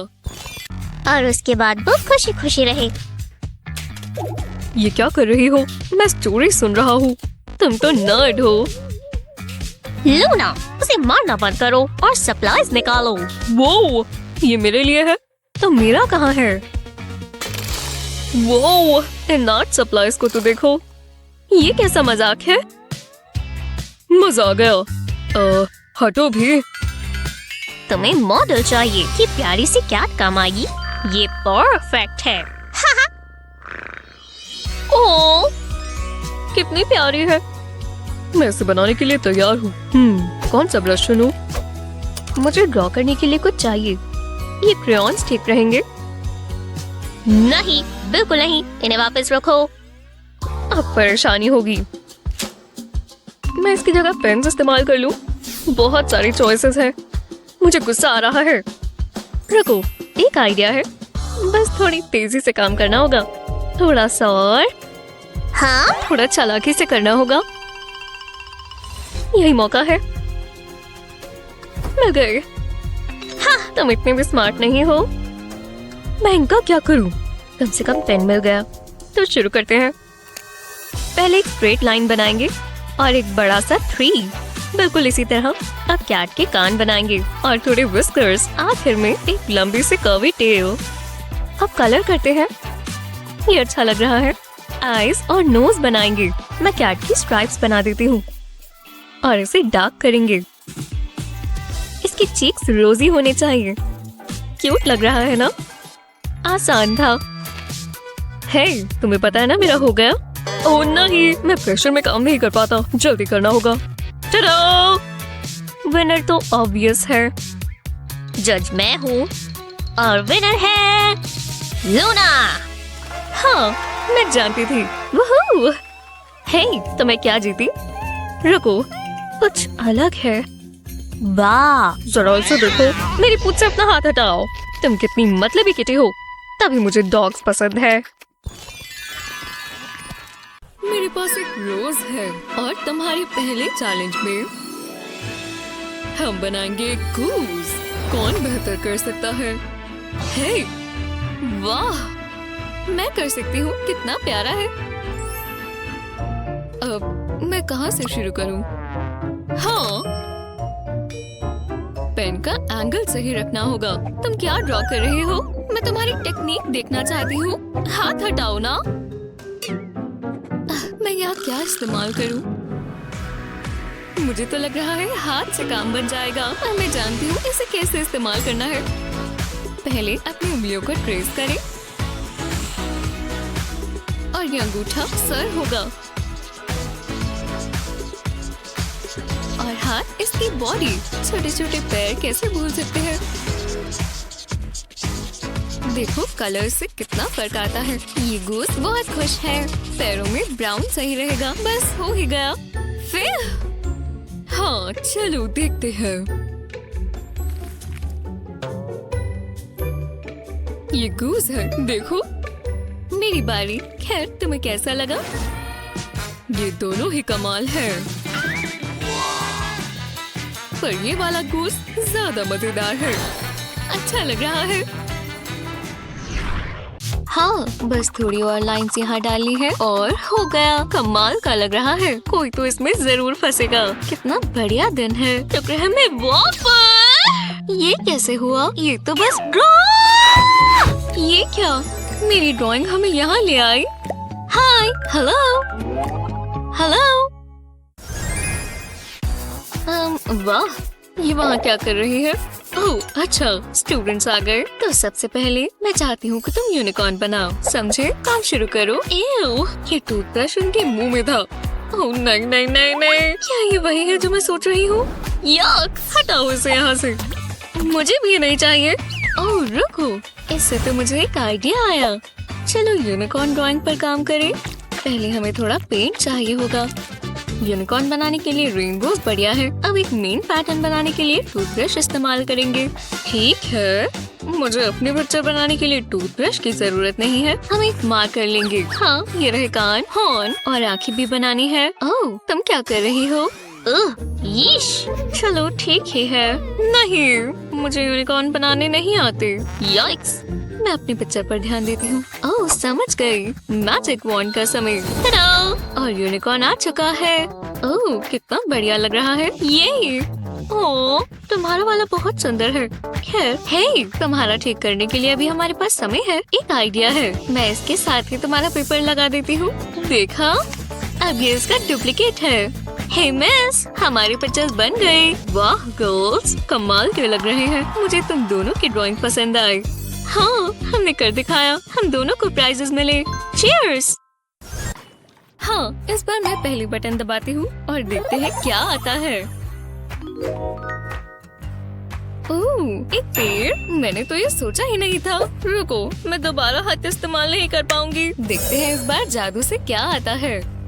और उसके बाद वो खुशी खुशी रहे। ये क्या कर रही हो? मैं स्टोरी सुन रहा हूँ। तुम तो नर्ड हो। लूना, उसे मारना बंद करो और सप्लाईज निकालो। वो ये मेरे लिए है, तो मेरा कहाँ है? वो इन आर्ट सप्लाईज को तो देखो। ये कैसा मजाक है? मजा आ गया। हटो भी। तुम्हें मॉडल चाहिए कि प्यारी सी कैट काम आएगी। ये परफेक्ट है। ओ, कितनी प्यारी है। मैं इसे बनाने के लिए तैयार हूँ। कौन सा ब्रश चुनूं? मुझे ड्रॉ करने के लिए कुछ चाहिए। ये क्रेयॉन्स ठीक रहेंगे? नहीं, बिल्कुल नहीं, इन्हें वापस रखो। अब परेशानी होगी। मैं इसकी जगह पेन इस्तेमाल कर लूं। बहुत सारी चॉइसेस हैं। मुझे गुस्सा आ रहा है। रुको, एक आइडिया है। बस थोड़ी तेजी से काम करना होगा। थोड़ा सा और। हाँ, थोड़ा चालाकी से करना होगा। यही मौका है। मिल गए। हाँ, तुम इतने भी स्मार्ट नहीं हो। मैं इनका क्या करूं? कम से कम पेन मिल गया। तो शुरू करते हैं। पहले एक स्ट्रेट लाइन बनाएंगे और एक बड़ा सा ट्री। बिल्कुल इसी तरह अब कैट के कान बनाएंगे और थोड़े विस्कर्स। आखिर में एक लंबी सी कर्वी टेल। अब कलर करते हैं। ये अच्छा लग रहा है। आईज और नोज बनाएंगे। मैं कैट की स्ट्राइप्स बना देती हूँ और इसे डार्क करेंगे। इसकी चीक्स रोजी होने चाहिए। क्यूट लग रहा है ना? आसान था। हे, तुम्हें पता है ना मेरा हो गया? ओह नहीं, मैं प्रेशर में काम नहीं कर पाता। जल्दी करना होगा। टाडा! विनर तो ऑब्वियस है। जज मैं हूँ और विनर है लूना। हाँ, मैं जानती थी। वूहू! हे, तो मैं क्या जीती? रुको, कुछ अलग है। वाह, जरा इसे देखो। मेरी पूंछ से अपना हाथ हटाओ। तुम कितनी मतलबी किटी हो। तभी मुझे डॉग्स पसंद है। मेरे पास एक रोज है और तुम्हारे पहले चैलेंज में हम बनाएंगे एक गूस। कौन बेहतर कर सकता है? हे, वाह, मैं कर सकती हूँ। कितना प्यारा है। अब मैं कहाँ से शुरू करूँ? हाँ, पेन का एंगल सही रखना होगा। तुम क्या ड्रॉ कर रहे हो? मैं तुम्हारी टेक्निक देखना चाहती हूँ। हाथ हटाओ ना। मैं यहाँ क्या इस्तेमाल करूँ? मुझे तो लग रहा है हाथ से काम बन जाएगा। और मैं जानती हूँ इसे कैसे इस्तेमाल करना है। पहले अपनी उंगलियों को ट्रेस करें और ये अंगूठा सर होगा और हाथ इसकी बॉडी। छोटे छोटे पैर कैसे भूल सकते हैं? देखो कलर से कितना फर्क आता है। ये गूस बहुत खुश है। पैरों में ब्राउन सही रहेगा। बस हो ही गया। फिर हाँ, चलो देखते हैं। ये गूस है, देखो। मेरी बारी। खैर, तुम्हें कैसा लगा? ये दोनों ही कमाल है, पर ये वाला गूस ज्यादा मजेदार है। अच्छा लग रहा है। हाँ, बस थोड़ी और लाइंस यहाँ डालनी है और हो गया। कमाल का लग रहा है। कोई तो इसमें जरूर फंसेगा। कितना बढ़िया दिन है। शुक्र है मैं वापस। ये कैसे हुआ? ये तो बस ड्रॉ। ये क्या? मेरी ड्राइंग हमें यहाँ ले आई। हाय, हेलो, हेलो। वाह, ये वहाँ क्या कर रही है? ओह अच्छा, स्टूडेंट्स आ गए। तो सबसे पहले मैं चाहती हूँ कि तुम यूनिकॉर्न बनाओ। समझे? काम शुरू करो। एव, ये टूथब्रश उनके मुंह में था। ओह नहीं नहीं नहीं नहीं, क्या ये वही है जो मैं सोच रही हूँ? यक, हटाओ इसे यहाँ से। मुझे भी नहीं चाहिए। ओह रुको, इससे तो मुझे एक आइडिया आया। चलो यूनिकॉर्न ड्राइंग पर काम करें। पहले हमें थोड़ा पेंट चाहिए होगा। यूनिकॉर्न बनाने के लिए रेनबोज बढ़िया है। अब एक मेन पैटर्न बनाने के लिए टूथब्रश इस्तेमाल करेंगे। ठीक है, मुझे अपने पिक्चर बनाने के लिए टूथब्रश की जरूरत नहीं है। हम एक मार्कर लेंगे। हाँ, ये रहे कान, हॉर्न और आँखें भी बनानी है। ओह, तुम क्या कर रही हो? यीश, चलो ठीक ही है। नहीं, मुझे यूनिकॉर्न बनाने नहीं आते। याइक्स, मैं अपनी पिक्चर पर ध्यान देती हूँ। ओह, समझ गई। मैजिक वॉन्ड का समय। टा-डा! और यूनिकॉर्न आ चुका है। ओह, कितना बढ़िया लग रहा है ये। ओह, तुम्हारा वाला बहुत सुंदर है। खैर, हे, तुम्हारा ठीक करने के लिए अभी हमारे पास समय है। एक आइडिया है, मैं इसके साथ ही तुम्हारा पेपर लगा देती हूँ। देखा, अब ये इसका डुप्लीकेट है। हे मिस, हमारी पिक्चर्स बन गई। वाह गर्ल्स, कमाल के लग रहे हैं। मुझे तुम दोनों की ड्राइंग पसंद आई। हाँ, हमने कर दिखाया। हम दोनों को प्राइजेस मिले। चीयर्स। हाँ, इस बार मैं पहली बटन दबाती हूँ और देखते हैं क्या आता है। ओह, एक पेड़। मैंने तो ये सोचा ही नहीं था। रुको, मैं दोबारा हाथ इस्तेमाल नहीं कर पाऊंगी। देखते हैं इस बार जादू से क्या आता है।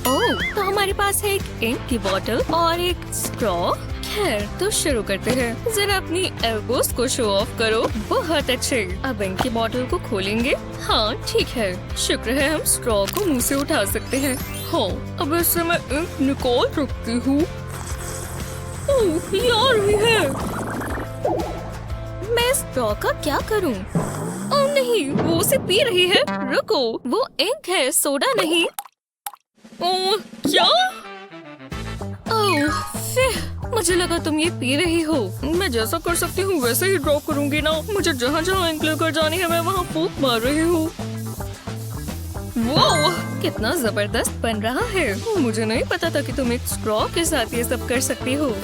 ओह, तो हमारे पास है एक इंक की बोतल और एक स्ट्रॉ। खैर, तो शुरू करते हैं। जरा अपनी एल्बोस को शो ऑफ करो। बहुत अच्छे। अब इंक की बोतल को खोलेंगे। हाँ, ठीक है। शुक्र है हम स्ट्रॉ को मुंह से उठा सकते हैं। हाँ, अब इससे मैं इंक निकाल सकती हूँ। ओह, ये आ रही है। मैं स्ट्रॉ का क्या करूँ? ओह नहीं, वो उसे पी रही है। रुको, वो इंक है, सोडा नहीं। ओह, क्या? ओह, मुझे लगा तुम ये पी रही हो। मैं जैसा कर सकती हूँ वैसे ही ड्रॉ करूँगी ना। मुझे जहाँ जहाँ इंक लेकर जानी है मैं वहाँ फूंक मार रही हूँ। वाह, कितना जबरदस्त बन रहा है। मुझे नहीं पता था कि तुम एक स्ट्रॉ के साथ ये सब कर सकती हो।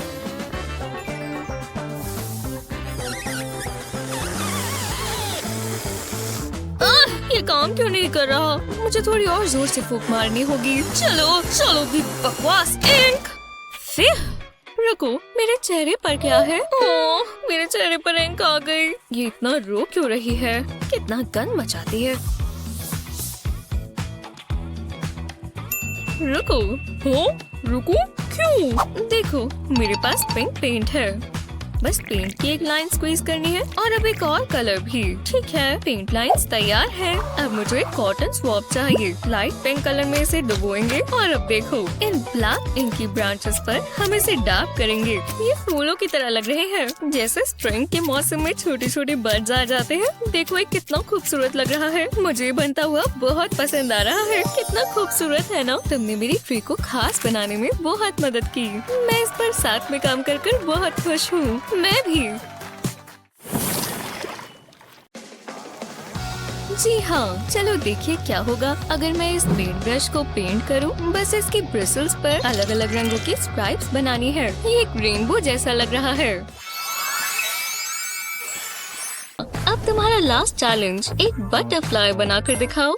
ये काम क्यों नहीं कर रहा? मुझे थोड़ी और जोर से फूंक मारनी होगी। चलो चलो भी बकवास इंक। फिर रुको, मेरे चेहरे पर क्या है? ओह, मेरे चेहरे पर इंक आ गई। ये इतना रो क्यों रही है? कितना गंद मचाती है। रुको, हो रुको, क्यों? देखो, मेरे पास पिंक पेंट है। बस पेंट की एक लाइन स्क्वीज करनी है और अब एक और कलर भी। ठीक है, पेंट लाइंस तैयार है। अब मुझे कॉटन स्वॉप चाहिए। लाइट पिंक कलर में इसे डुबोएंगे और अब देखो, इन ब्लैक इंक की ब्रांचेस पर हम इसे डार्क करेंगे। ये फूलों की तरह लग रहे हैं, जैसे स्प्रिंग के मौसम में छोटे छोटे बर्ड्स आ जाते हैं। देखो, ये कितना खूबसूरत लग रहा है। मुझे बनता हुआ बहुत पसंद आ रहा है। कितना खूबसूरत है ना? तुमने मेरी ट्री को खास बनाने में बहुत मदद की। मैं इस पर साथ में काम कर बहुत खुश हूँ। मैं भी। जी हाँ, चलो देखिए क्या होगा अगर मैं इस पेंट ब्रश को पेंट करूं। बस इसकी ब्रिसल्स पर अलग अलग रंगों की स्ट्राइप्स बनानी है। ये एक रेनबो जैसा लग रहा है। अब तुम्हारा लास्ट चैलेंज, एक बटरफ्लाई बनाकर दिखाओ।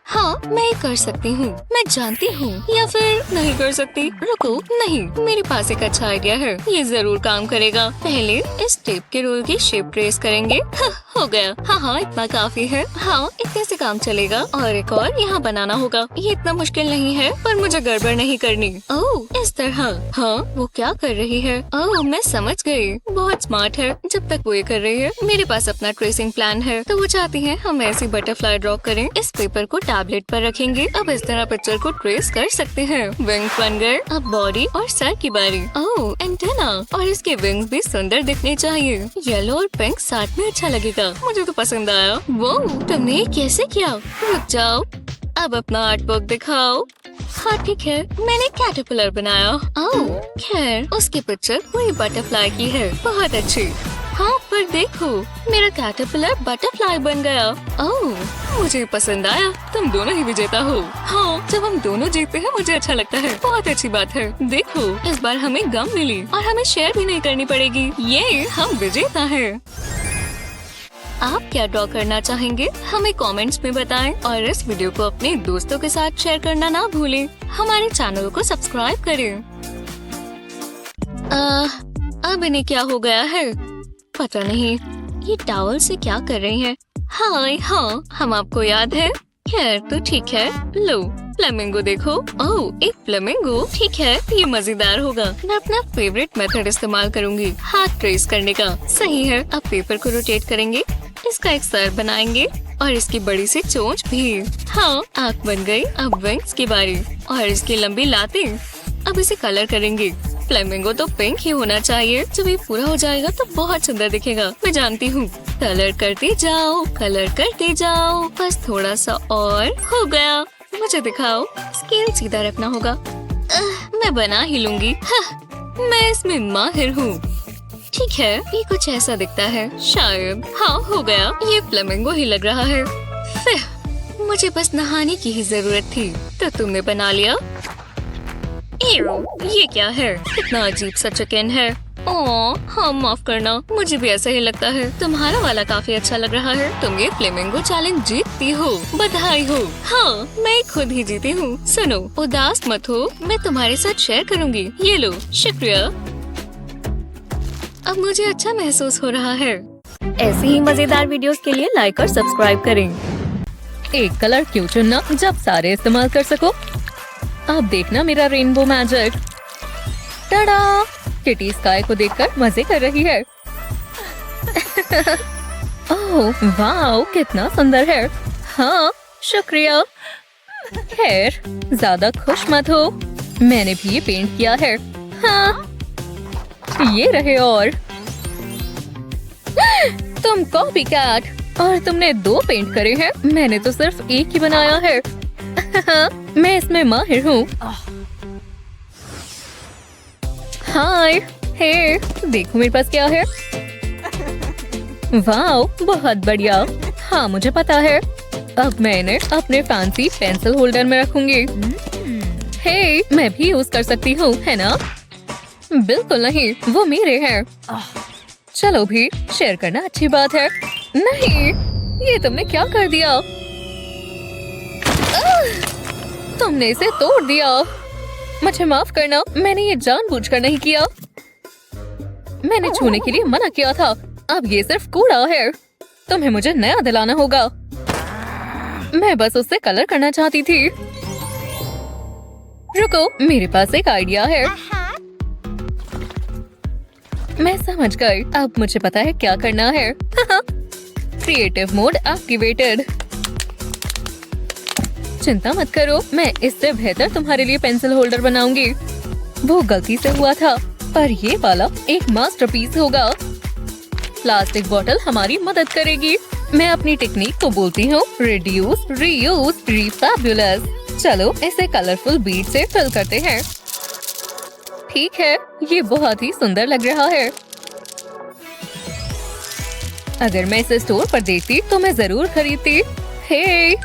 हाँ, मैं ये कर सकती हूँ। मैं जानती हूँ। या फिर नहीं कर सकती। रुको, नहीं, मेरे पास एक अच्छा आइडिया है। ये जरूर काम करेगा। पहले इस टेप के रोल की शेप ट्रेस करेंगे। हो गया। हाँ, इतना काफी है। हाँ, इतने से काम चलेगा। और एक और यहाँ बनाना होगा। ये इतना मुश्किल नहीं है, पर मुझे गड़बड़ नहीं करनी। ओह, इस तरह। हाँ, वो क्या कर रही है? ओह, मैं समझ गई। बहुत स्मार्ट है। जब तक वो ये कर रही है, मेरे पास अपना ट्रेसिंग प्लान है। तो वो चाहती है हम ऐसी बटरफ्लाई ड्रॉ करें। इस पेपर को टैबलेट पर रखेंगे। अब इस तरह पिक्चर को ट्रेस कर सकते हैं। विंग्स बन गए। अब बॉडी और सर की बारी। ओह, एंटेना। और इसके विंग्स भी सुंदर दिखने चाहिए। येलो और पिंक साथ में अच्छा लगेगा। मुझे तो पसंद आया। वो तुमने ये कैसे किया? रुक जाओ, अब अपना आर्टवर्क दिखाओ। हाँ ठीक है, मैंने कैटरपिलर बनाया। ओह, खैर उसकी पिक्चर पूरी बटरफ्लाई की है। बहुत अच्छी। हाँ, पर देखो, मेरा कैटरपिलर बटरफ्लाई बन गया। ओह, मुझे पसंद आया। तुम दोनों ही विजेता हो। हाँ, जब हम दोनों जीतते हैं मुझे अच्छा लगता है। बहुत अच्छी बात है। देखो, इस बार हमें गम मिली और हमें शेयर भी नहीं करनी पड़ेगी। ये हम विजेता हैं। आप क्या ड्रॉ करना चाहेंगे? हमें कमेंट्स में बताएं और इस वीडियो को अपने दोस्तों के साथ शेयर करना ना भूलें। हमारे चैनल को सब्सक्राइब करें। अब इन्हें क्या हो गया है? पता नहीं ये टॉवल से क्या कर रही है। हाय हाँ, हम आपको याद है। खैर तो ठीक है। लो फ्लेमिंगो देखो। ओह एक फ्लेमिंगो, ठीक है ये मजेदार होगा। मैं अपना फेवरेट मेथड इस्तेमाल करूंगी, हाथ ट्रेस करने का। सही है, अब पेपर को रोटेट करेंगे, इसका एक सर बनाएंगे और इसकी बड़ी सी चोंच भी। हाँ आँख बन गई। अब विंग्स की बारी और इसकी लंबी लातें। अब इसे कलर करेंगे। फ्लेमिंगो तो पिंक ही होना चाहिए। जब ये पूरा हो जाएगा तो बहुत सुंदर दिखेगा, मैं जानती हूँ। कलर करते जाओ, कलर करते जाओ, बस थोड़ा सा और हो गया। मुझे दिखाओ, स्केल सीधा रखना होगा। मैं बना ही लूंगी। मैं इसमें माहिर हूँ। ठीक है, ये कुछ ऐसा दिखता है शायद। हाँ हो गया, ये फ्लेमिंगो ही लग रहा है। मुझे बस नहाने की ही जरूरत थी, तो तुमने बना लिया। ये क्या है? कितना अजीब सा चिकन है। ओह हाँ माफ करना, मुझे भी ऐसा ही लगता है। तुम्हारा वाला काफी अच्छा लग रहा है। तुम ये फ्लेमिंगो चैलेंज जीतती हो, बधाई हो। हाँ मैं खुद ही जीती हूँ। सुनो उदास मत हो, मैं तुम्हारे साथ शेयर करूँगी। ये लो, शुक्रिया। अब मुझे अच्छा महसूस हो रहा है। ऐसी ही मजेदार वीडियोस के लिए लाइक और सब्सक्राइब करें। एक कलर क्यों चुनना जब सारे इस्तेमाल कर सको। अब देखना मेरा rainbow magic. Tada! Kitty sky को देखकर मजे कर रही है। ओह वाओ, कितना सुंदर है। हाँ शुक्रिया। खैर ज्यादा खुश मत हो, मैंने भी ये पेंट किया है। हाँ ये रहे। और तुम कॉपी कैट, और तुमने 2 पेंट करे हैं, मैंने तो सिर्फ एक ही बनाया है। मैं इसमें माहिर हूँ। हाय हे, देखो मेरे पास क्या है। वाओ बहुत बढ़िया। हाँ मुझे पता है। अब मैं इन्हें अपने फैंसी पेंसिल होल्डर में रखूंगी। हे मैं भी यूज कर सकती हूँ, है ना? बिल्कुल नहीं, वो मेरे हैं। चलो भी, शेयर करना अच्छी बात है। नहीं, ये तुमने क्या कर दिया? तुमने इसे तोड़ दिया। मुझे माफ करना, मैंने ये जानबूझकर नहीं किया। मैंने छूने के लिए मना किया था। अब ये सिर्फ कूड़ा है। तुम्हें मुझे नया दिलाना होगा। मैं बस उससे कलर करना चाहती थी। रुको, मेरे पास एक आइडिया है। मैं समझ गई। अब मुझे पता है क्या करना है। Creative mode activated. चिंता मत करो, मैं इससे बेहतर तुम्हारे लिए पेंसिल होल्डर बनाऊंगी। वो गलती से हुआ था, पर ये वाला एक मास्टरपीस होगा। प्लास्टिक बोतल हमारी मदद करेगी। मैं अपनी टेक्निक को बोलती हूँ रिड्यूस, रीयूज, रीफैबुलस। चलो इसे कलरफुल बीड से फिल करते हैं। ठीक है, ये बहुत ही सुंदर लग रहा है। अगर मैं इसे स्टोर पर देखती तो मैं जरूर खरीदती। हे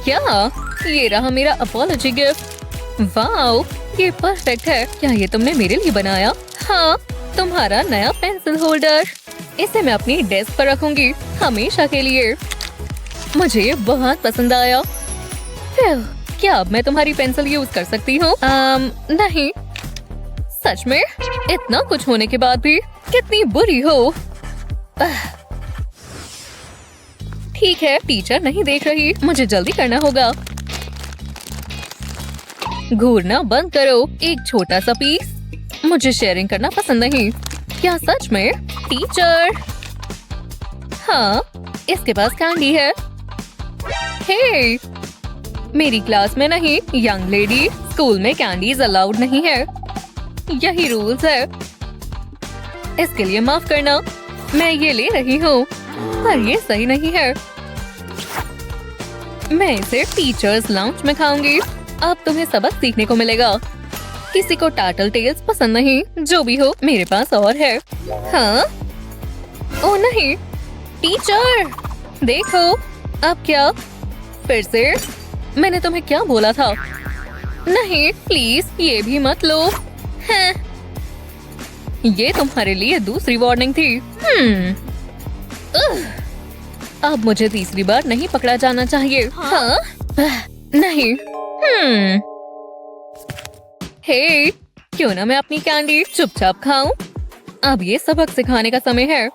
क्या? ये रहा मेरा अपॉलॉजी गिफ्ट। वाओ ये परफेक्ट है। क्या ये तुमने मेरे लिए बनाया? हाँ, तुम्हारा नया पेंसिल होल्डर। इसे मैं अपनी डेस्क पर रखूंगी हमेशा के लिए। मुझे ये बहुत पसंद आया। क्या अब मैं तुम्हारी पेंसिल यूज कर सकती हूँ? नहीं। सच में? इतना कुछ होने के बाद भी कितनी बुरी हो। ठीक है, टीचर नहीं देख रही, मुझे जल्दी करना होगा। घूरना बंद करो। एक छोटा सा पीस। मुझे शेयरिंग करना पसंद नहीं। क्या सच में? टीचर। हाँ, इसके पास कैंडी है। हे, मेरी क्लास में नहीं, यंग लेडी, स्कूल में कैंडीज अलाउड नहीं है। यही रूल्स है। इसके लिए माफ करना, मैं ये ले रही हूँ, पर ये सही नहीं है। मैं इसे टीचर्स लाउंज में खाऊंगी। अब तुम्हें सबक सीखने को मिलेगा। किसी को टार्टल टेल्स पसंद नहीं, जो भी हो मेरे पास और है। हाँ? ओ नहीं, टीचर देखो। अब क्या? फिर से? मैंने तुम्हें क्या बोला था? नहीं प्लीज, ये भी मत लो। हैं? ये तुम्हारे लिए दूसरी वार्निंग थी। अब मुझे तीसरी बार नहीं पकड़ा जाना चाहिए। हाँ? नहीं। हे, क्यों ना मैं अपनी कैंडी चुपचाप खाऊं? अब ये सबक सिखाने का समय है।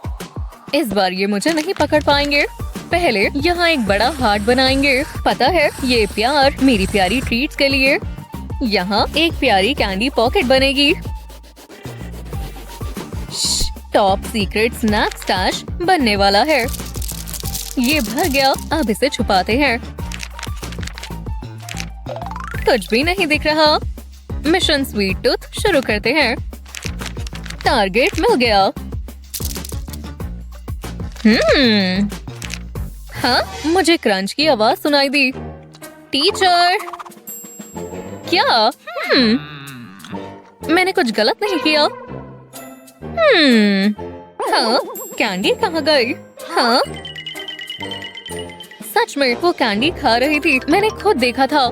इस बार ये मुझे नहीं पकड़ पाएंगे। पहले यहाँ एक बड़ा हार्ट बनाएंगे। पता है, ये प्यार मेरी प्यारी ट्रीट्स के लिए। यहाँ एक प्यारी कैंडी पॉकेट बनेगी। टॉप सीक्रेट स्नैक स्टैश बनने वाला है। ये भर गया, अब इसे छुपाते हैं। कुछ भी नहीं दिख रहा। मिशन स्वीट टूथ शुरू करते हैं। टारगेट मिल गया। हाँ, मुझे क्रंच की आवाज सुनाई दी। टीचर, क्या? मैंने कुछ गलत नहीं किया। हाँ, कैंडी कहाँ गई? हाँ, सच में वो कैंडी खा रही थी। मैंने खुद देखा था।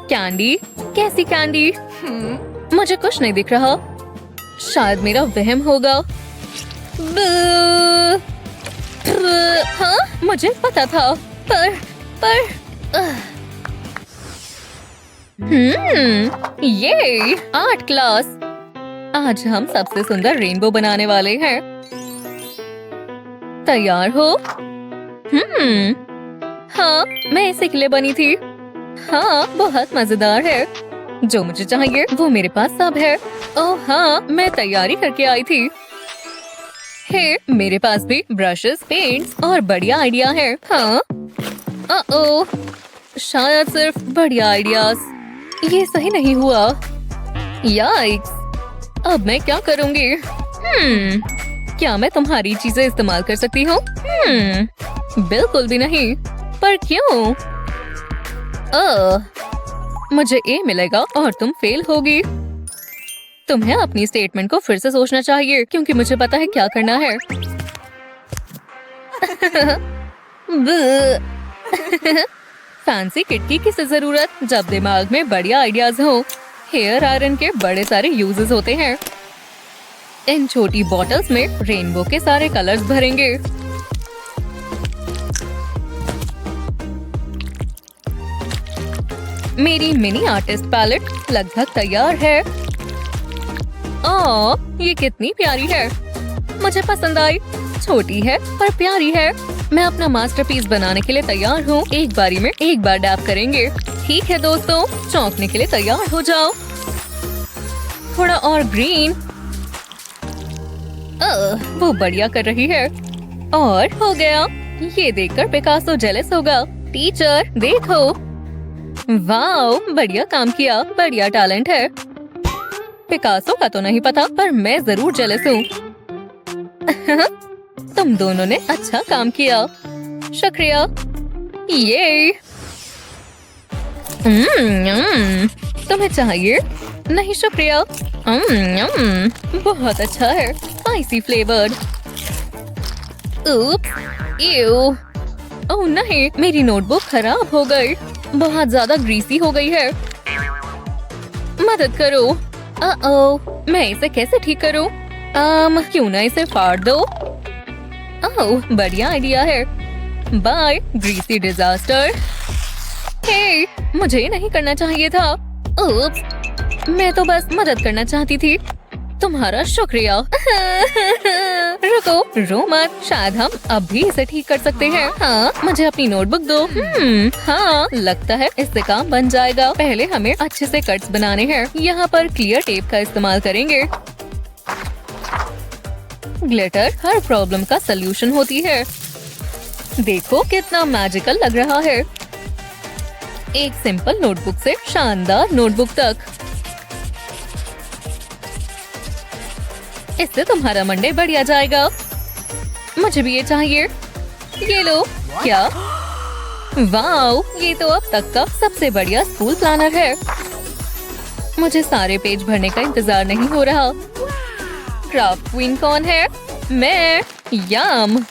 कैंडी? कैसी कैंडी? मुझे कुछ नहीं दिख रहा। शायद मेरा वहम होगा। हाँ, मुझे पता था। ये आर्ट क्लास। आज हम सबसे सुंदर रेनबो बनाने वाले हैं। तैयार हो? हाँ, मैं इसी के लिए बनी थी। हाँ, बहुत मजेदार है। जो मुझे चाहिए वो मेरे पास सब है। ओह हाँ, मैं तैयारी करके आई थी। हे, मेरे पास भी ब्रशेस, पेंट्स और बढ़िया आइडिया है। हाँ, ओह, शायद सिर्फ बढ़िया आइडियाज। ये सही नहीं हुआ। याइक्स, अब मैं क्या करूँगी? क्या मैं तुम्हारी चीजें इस्तेमाल कर सकती हूँ? बिल्कुल भी नहीं। पर क्यों? मुझे ए मिलेगा और तुम फेल होगी। तुम्हें अपनी स्टेटमेंट को फिर से सोचना चाहिए, क्योंकि मुझे पता है क्या करना है। फैंसी किट की किसे जरूरत, जब दिमाग में बढ़िया आइडियाज हो। हेयर आयरन के बड़े सारे यूजेस होते हैं। इन छोटी बॉटल्स में रेनबो के सारे कलर्स भरेंगे। मेरी मिनी आर्टिस्ट पैलेट लगभग तैयार है। ये कितनी प्यारी है। मुझे पसंद आई। छोटी है पर प्यारी है। मैं अपना मास्टरपीस बनाने के लिए तैयार हूँ। एक बारी में एक बार डैब करेंगे। ठीक है दोस्तों, चौंकने के लिए तैयार हो जाओ। थोड़ा और ग्रीन। वो बढ़िया कर रही है। और हो गया। ये देखकर पिकासो जेलस होगा। टीचर देखो। वाओ, बढ़िया काम किया। बढ़िया टैलेंट है। पिकासो का तो नहीं पता, पर मैं जरूर जेलस हूँ। तुम दोनों ने अच्छा काम किया। शुक्रिया। ये तुम्हें चाहिए? नहीं शुक्रिया। बहुत अच्छा है। Spicy flavoured. ओह नहीं, मेरी नोटबुक खराब हो गई। बहुत ज्यादा ग्रीसी हो गई है। मदद करो। मैं इसे कैसे ठीक करूं? क्यों ना इसे फाड़ दो। ओह, बढ़िया आइडिया है। Bye greasy disaster. हे, मुझे नहीं करना चाहिए था। मैं तो बस मदद करना चाहती थी। तुम्हारा शुक्रिया। रुको, रो मत। शायद हम अब भी इसे ठीक कर सकते हैं। हाँ, मुझे अपनी नोटबुक दो। हाँ, लगता है इससे काम बन जाएगा। पहले हमें अच्छे से कट्स बनाने हैं। यहाँ पर क्लियर टेप का इस्तेमाल करेंगे। ग्लिटर हर प्रॉब्लम का सलूशन होती है। देखो कितना मैजिकल लग रहा है। एक सिंपल नोटबुक से शानदार नोटबुक तक। इससे तुम्हारा मंडे बढ़िया जाएगा। मुझे भी ये चाहिए। ये लो। क्या? वाओ, ये तो अब तक का सबसे बढ़िया स्कूल प्लानर है। मुझे सारे पेज भरने का इंतजार नहीं हो रहा। क्राफ्ट क्वीन कौन है? मैं। यम।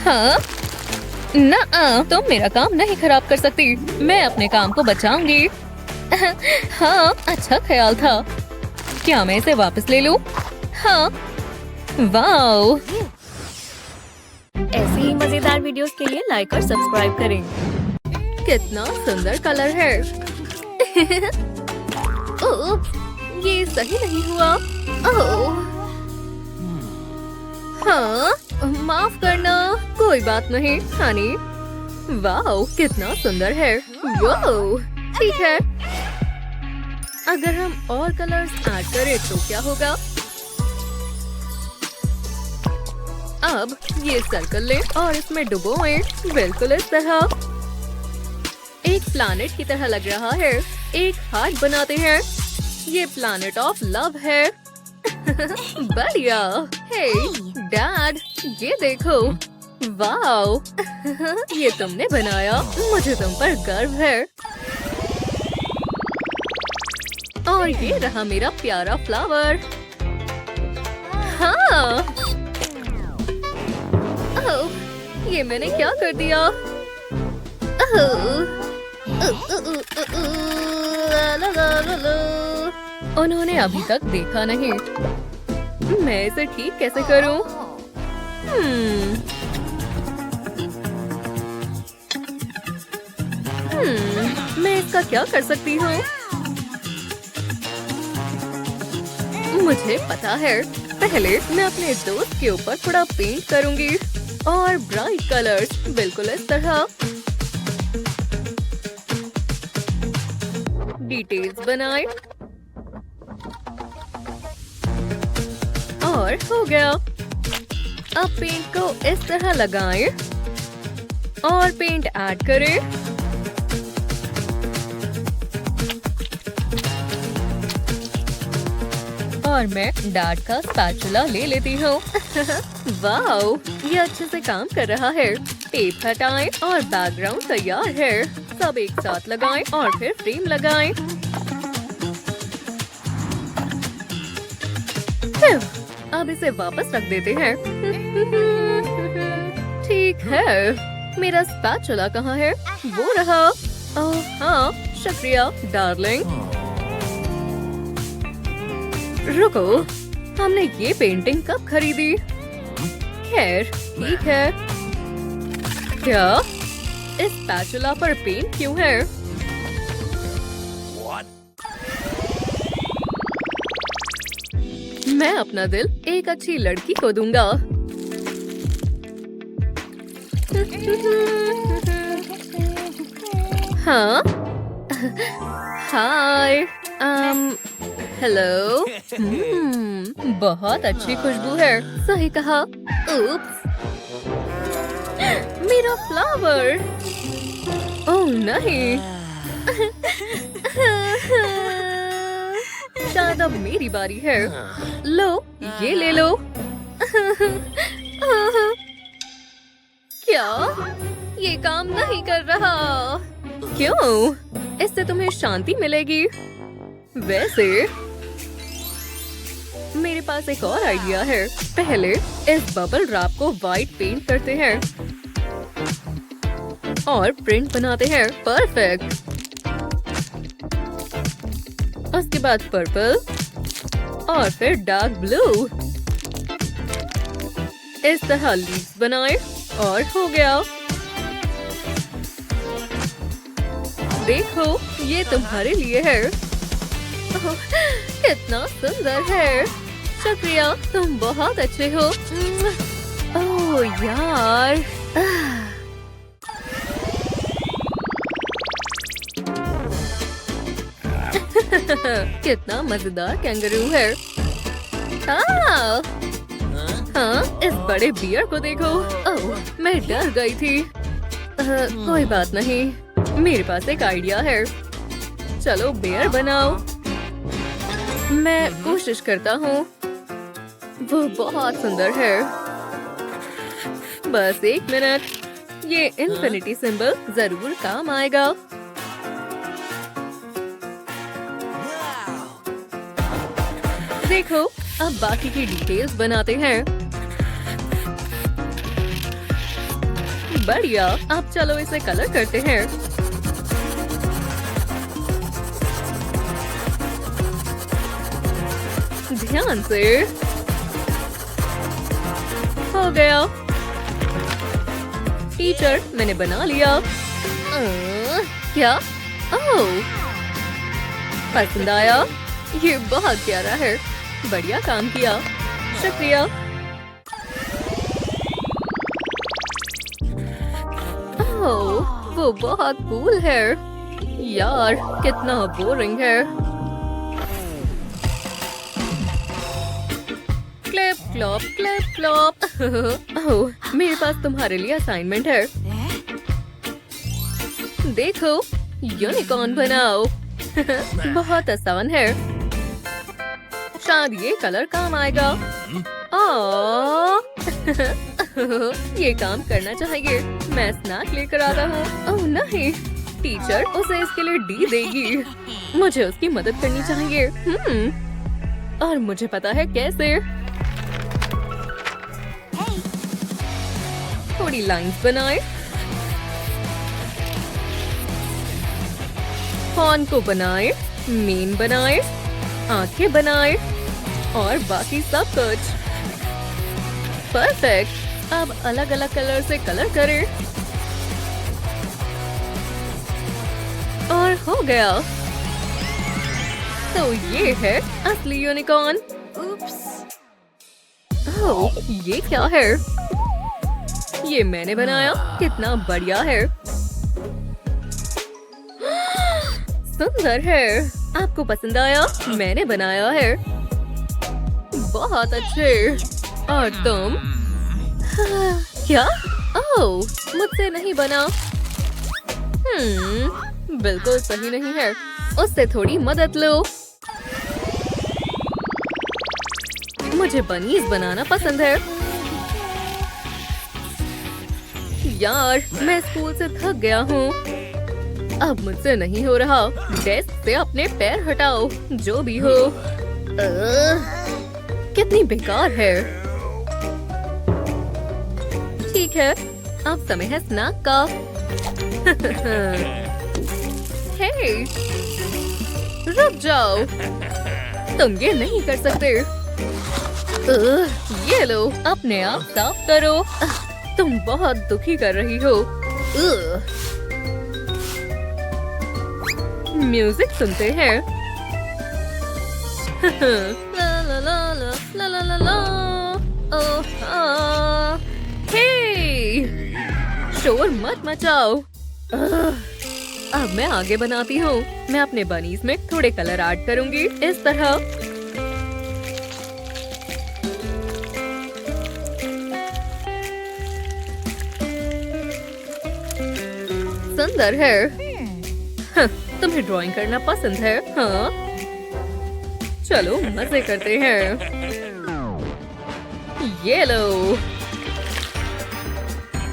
हाँ, ना, तुम मेरा काम नहीं खराब कर सकती। मैं अपने काम को बचाऊंगी। हाँ, अच्छा ख्याल था। क्या मैं इसे वापस ले लूं? हाँ। वाओ। ऐसी ही मजेदार वीडियोस के लिए लाइक और सब्सक्राइब करें। कितना सुंदर कलर है। ओह, ये सही नहीं हुआ। ओह, माफ करना। कोई बात नहीं हनी। वाओ कितना सुंदर है। वाओ ठीक है, अगर हम और कलर्स ऐड करें तो क्या होगा? अब ये सर्कल लें और इसमें डुबोएं, बिल्कुल इस तरह। एक प्लैनेट की तरह लग रहा है। एक हार्ट बनाते हैं। ये प्लैनेट ऑफ लव है। बढ़िया। हे डैड, ये देखो। वाओ ये तुमने बनाया, मुझे तुम पर गर्व है। और ये रहा मेरा प्यारा फ्लावर। हाँ ओह, ये मैंने क्या कर दिया? उन्होंने अभी तक देखा नहीं। मैं इसे ठीक कैसे करूं? मैं इसका क्या कर सकती हूँ? मुझे पता है। पहले मैं अपने दोस्त के ऊपर थोड़ा पेंट करूंगी और ब्राइट कलर्स, बिल्कुल इस तरह। डिटेल्स बनाए और हो गया। अब पेंट को इस तरह लगाएं और पेंट ऐड करें। और मैं डैड का स्पैचुला ले लेती हूँ। वाओ ये अच्छे से काम कर रहा है। टेप हटाएं और बैकग्राउंड तैयार है। सब एक साथ लगाएं और फिर फ्रेम लगाएं। अब इसे वापस रख देते हैं। ठीक है, मेरा स्पैचुला कहाँ है? वो रहा। ओह हाँ, शुक्रिया डार्लिंग। रुको, हमने ये पेंटिंग कब खरीदी? खैर ठीक है। क्या इस स्पैचुला पर पेंट क्यों है? मैं अपना दिल एक अच्छी लड़की को दूंगा। हाँ हाय हेलो। बहुत अच्छी खुशबू है। सही कहा। उप्स, मेरा फ्लावर। ओह नहीं। शायद अब मेरी बारी है। लो ये ले लो। क्या ये काम नहीं कर रहा? क्यों? इससे तुम्हें शांति मिलेगी। वैसे मेरे पास एक और आइडिया है। पहले इस बबल रैप को व्हाइट पेंट करते हैं और प्रिंट बनाते हैं। परफेक्ट। उसके बाद पर्पल और फिर डार्क ब्लू। इस तरह लीव्स बनाए और हो गया। देखो ये तुम्हारे लिए है। कितना सुंदर है। शुक्रिया, तुम बहुत अच्छे हो। ओह यार। कितना मजेदार कैंगरू है। हाँ, इस बड़े बियर को देखो। ओह, मैं डर गई थी। कोई बात नहीं, मेरे पास एक आइडिया है। चलो बियर बनाओ। मैं कोशिश करता हूँ। वो बहुत सुंदर है। बस एक मिनट। ये इन्फिनिटी सिंबल जरूर काम आएगा। देखो, अब बाकी की डिटेल्स बनाते हैं। बढ़िया। अब चलो इसे कलर करते हैं। ध्यान से। हो गया। टीचर, मैंने बना लिया। क्या? ओह, पसंद आया? ये बहुत प्यारा है। बढ़िया काम किया। शुक्रिया। वो बहुत कूल है। यार कितना बोरिंग है। Clip clop clip clop. ओह, मेरे पास तुम्हारे लिए असाइनमेंट है। देखो, यूनिकॉर्न बनाओ। बहुत आसान है। शायद ये कलर काम आएगा। ये काम करना चाहिए। मैं स्नैक लेकर आता हूँ। ओह नहीं, टीचर उसे इसके लिए डी देगी। मुझे उसकी मदद करनी चाहिए। और मुझे पता है कैसे। थोड़ी लाइंस बनाए, हॉर्न को बनाए, मेन बनाए, आंखें बनाए और बाकी सब कुछ। परफेक्ट। अब अलग अलग कलर से कलर करें और हो गया। तो ये है असली यूनिकॉर्न। ओह, ये क्या है? ये मैंने बनाया। कितना बढ़िया है। सुंदर है। आपको पसंद आया? मैंने बनाया है। बहुत अच्छे। और तुम? क्या? ओह, मुझसे नहीं बना। बिल्कुल सही नहीं है। उससे थोड़ी मदद लो। मुझे बनीज बनाना पसंद है। यार, मैं स्कूल से थक गया हूँ। अब मुझसे नहीं हो रहा। डेस्क से अपने पैर हटाओ, जो भी हो। कितनी बेकार है। ठीक है, अब समय है स्नैक का। हे, रुक जाओ। तुम ये नहीं कर सकते। ये लो, अपने आप साफ करो। तुम बहुत दुखी कर रही हो। म्यूजिक सुनते हैं। ला ला ला ला ला ला ला ला। ओह हाँ। हे, शोर मत मचाओ। अब मैं आगे बनाती हूँ। मैं अपने बनीज में थोड़े कलर ऐड करूंगी, इस तरह। सुंदर है। तुम्हें ड्राइंग करना पसंद है? हाँ, चलो मजे करते हैं। ये लो।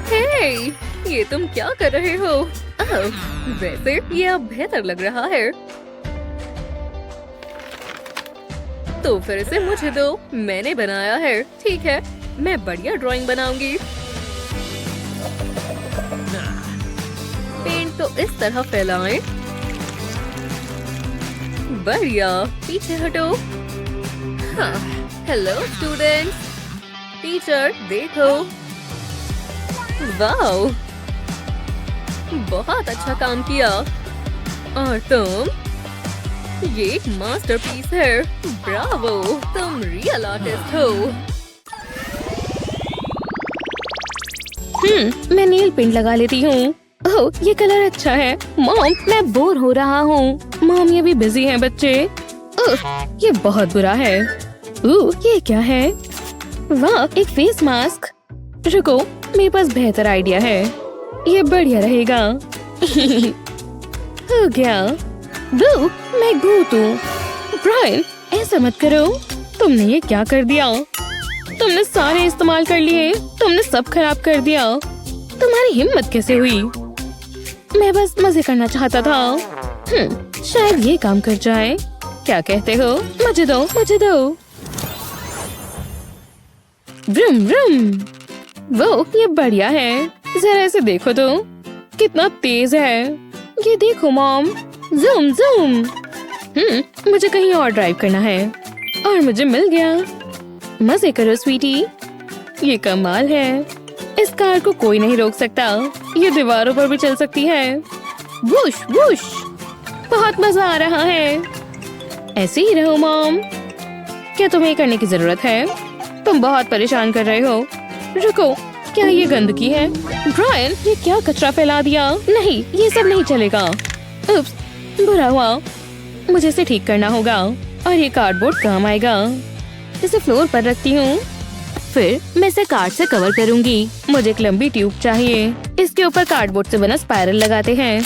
हे, ये तुम क्या कर रहे हो? वैसे ये अब बेहतर लग रहा है। तो फिर इसे मुझे दो। मैंने बनाया है। ठीक है, मैं बढ़िया ड्राइंग बनाऊंगी। पेंट तो इस तरह फैलाएं। बढ़िया, पीछे हटो। हाँ, हेलो स्टूडेंट्स। टीचर देखो। वाओ, बहुत अच्छा काम किया। और तुम? ये एक मास्टरपीस है। ब्रावो, तुम रियल आर्टिस्ट हो। मैं नील पेंट लगा लेती हूँ। ओह, ये कलर अच्छा है। मॉम, मैं बोर हो रहा हूँ। मॉम, ये भी बिजी हैं बच्चे। ओह, ये बहुत बुरा है। ये क्या है? वाह, एक फेस मास्क। रुको, मेरे पास बेहतर आइडिया है। ये बढ़िया रहेगा। हो गया। बू, मैं भूत हूँ। ब्रायन, ऐसा मत करो। तुमने ये क्या कर दिया? तुमने सारे इस्तेमाल कर लिए। तुमने सब खराब कर दिया। तुम्हारी हिम्मत कैसे हुई? मैं बस मजे करना चाहता था। शायद ये काम कर जाए। क्या कहते हो? मुझे दो, मुझे दो। Vroom vroom. वो, ये बढ़िया है। जरा ऐसे देखो तो, कितना तेज है। ये देखो मॉम, जूम जूम। मुझे कहीं और ड्राइव करना है। और मुझे मिल गया। मजे करो स्वीटी। ये कमाल है। इस कार को कोई नहीं रोक सकता। ये दीवारों पर भी चल सकती है। Whoosh whoosh. बहुत मजा आ रहा है। ऐसे ही रहो मॉम। क्या तुम्हें करने की जरूरत है? तुम बहुत परेशान कर रहे हो। रुको, क्या ये गंदगी है? ब्रायन, ये क्या कचरा फैला दिया? नहीं, ये सब नहीं चलेगा। उप्स, बुरा हुआ। मुझे इसे ठीक करना होगा और ये कार्डबोर्ड काम आएगा। इसे फ्लोर पर रखती हूँ। फिर मैं इसे कार्ड से कवर करूंगी। मुझे एक लंबी ट्यूब चाहिए। इसके ऊपर कार्डबोर्ड से बना स्पाइरल लगाते हैं।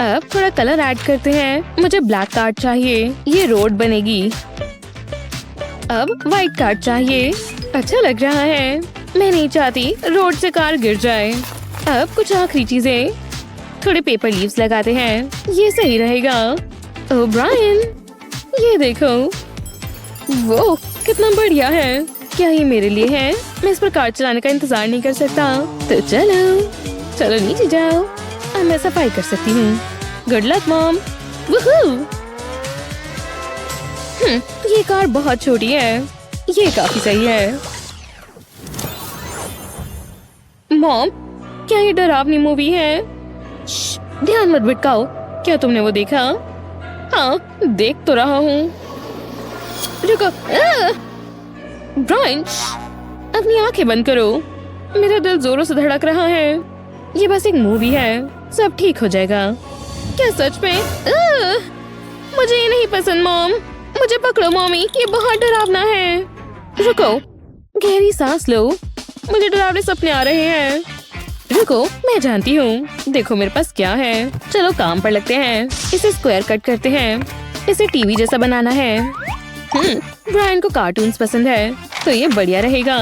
अब थोड़ा कलर ऐड करते हैं। मुझे ब्लैक कार्ड चाहिए। ये रोड बनेगी। अब व्हाइट कार्ड चाहिए। अच्छा लग रहा है। मैं नहीं चाहती रोड से कार गिर जाए। अब कुछ आखिरी चीजें। थोड़े पेपर लीव्स लगाते हैं। ये सही रहेगा। ओह ब्रायन, ये देखो। वो कितना बढ़िया है। क्या ये मेरे लिए है? मैं इस पर कार चलाने का इंतजार नहीं कर सकता। तो चलो नीचे जाओ। अब मैं सफाई कर सकती हूँ। Good luck mom. वूहू! ये कार बहुत छोटी है। ये काफी सही है। मॉम, क्या ये डरावनी मूवी है? श्श, ध्यान मत भटकाओ। क्या तुमने वो देखा? हाँ, देख तो रहा हूँ। रुको। ब्रायन, अपनी आंखें बंद करो। मेरा दिल जोरों से धड़क रहा है। ये बस एक मूवी है। सब ठीक हो जाएगा। क्या सच में? मुझे ये नहीं पसंद मॉम। मुझे पकड़ो मॉमी, ये बहुत डरावना है। रुको, गहरी सांस लो। मुझे डरावने सपने आ रहे हैं। रुको, मैं जानती हूँ। देखो मेरे पास क्या है। चलो काम पर लगते हैं। इसे स्क्वायर कट करते हैं। इसे टीवी जैसा बनाना है। ब्रायन को कार्टून्स पसंद है, तो ये बढ़िया रहेगा।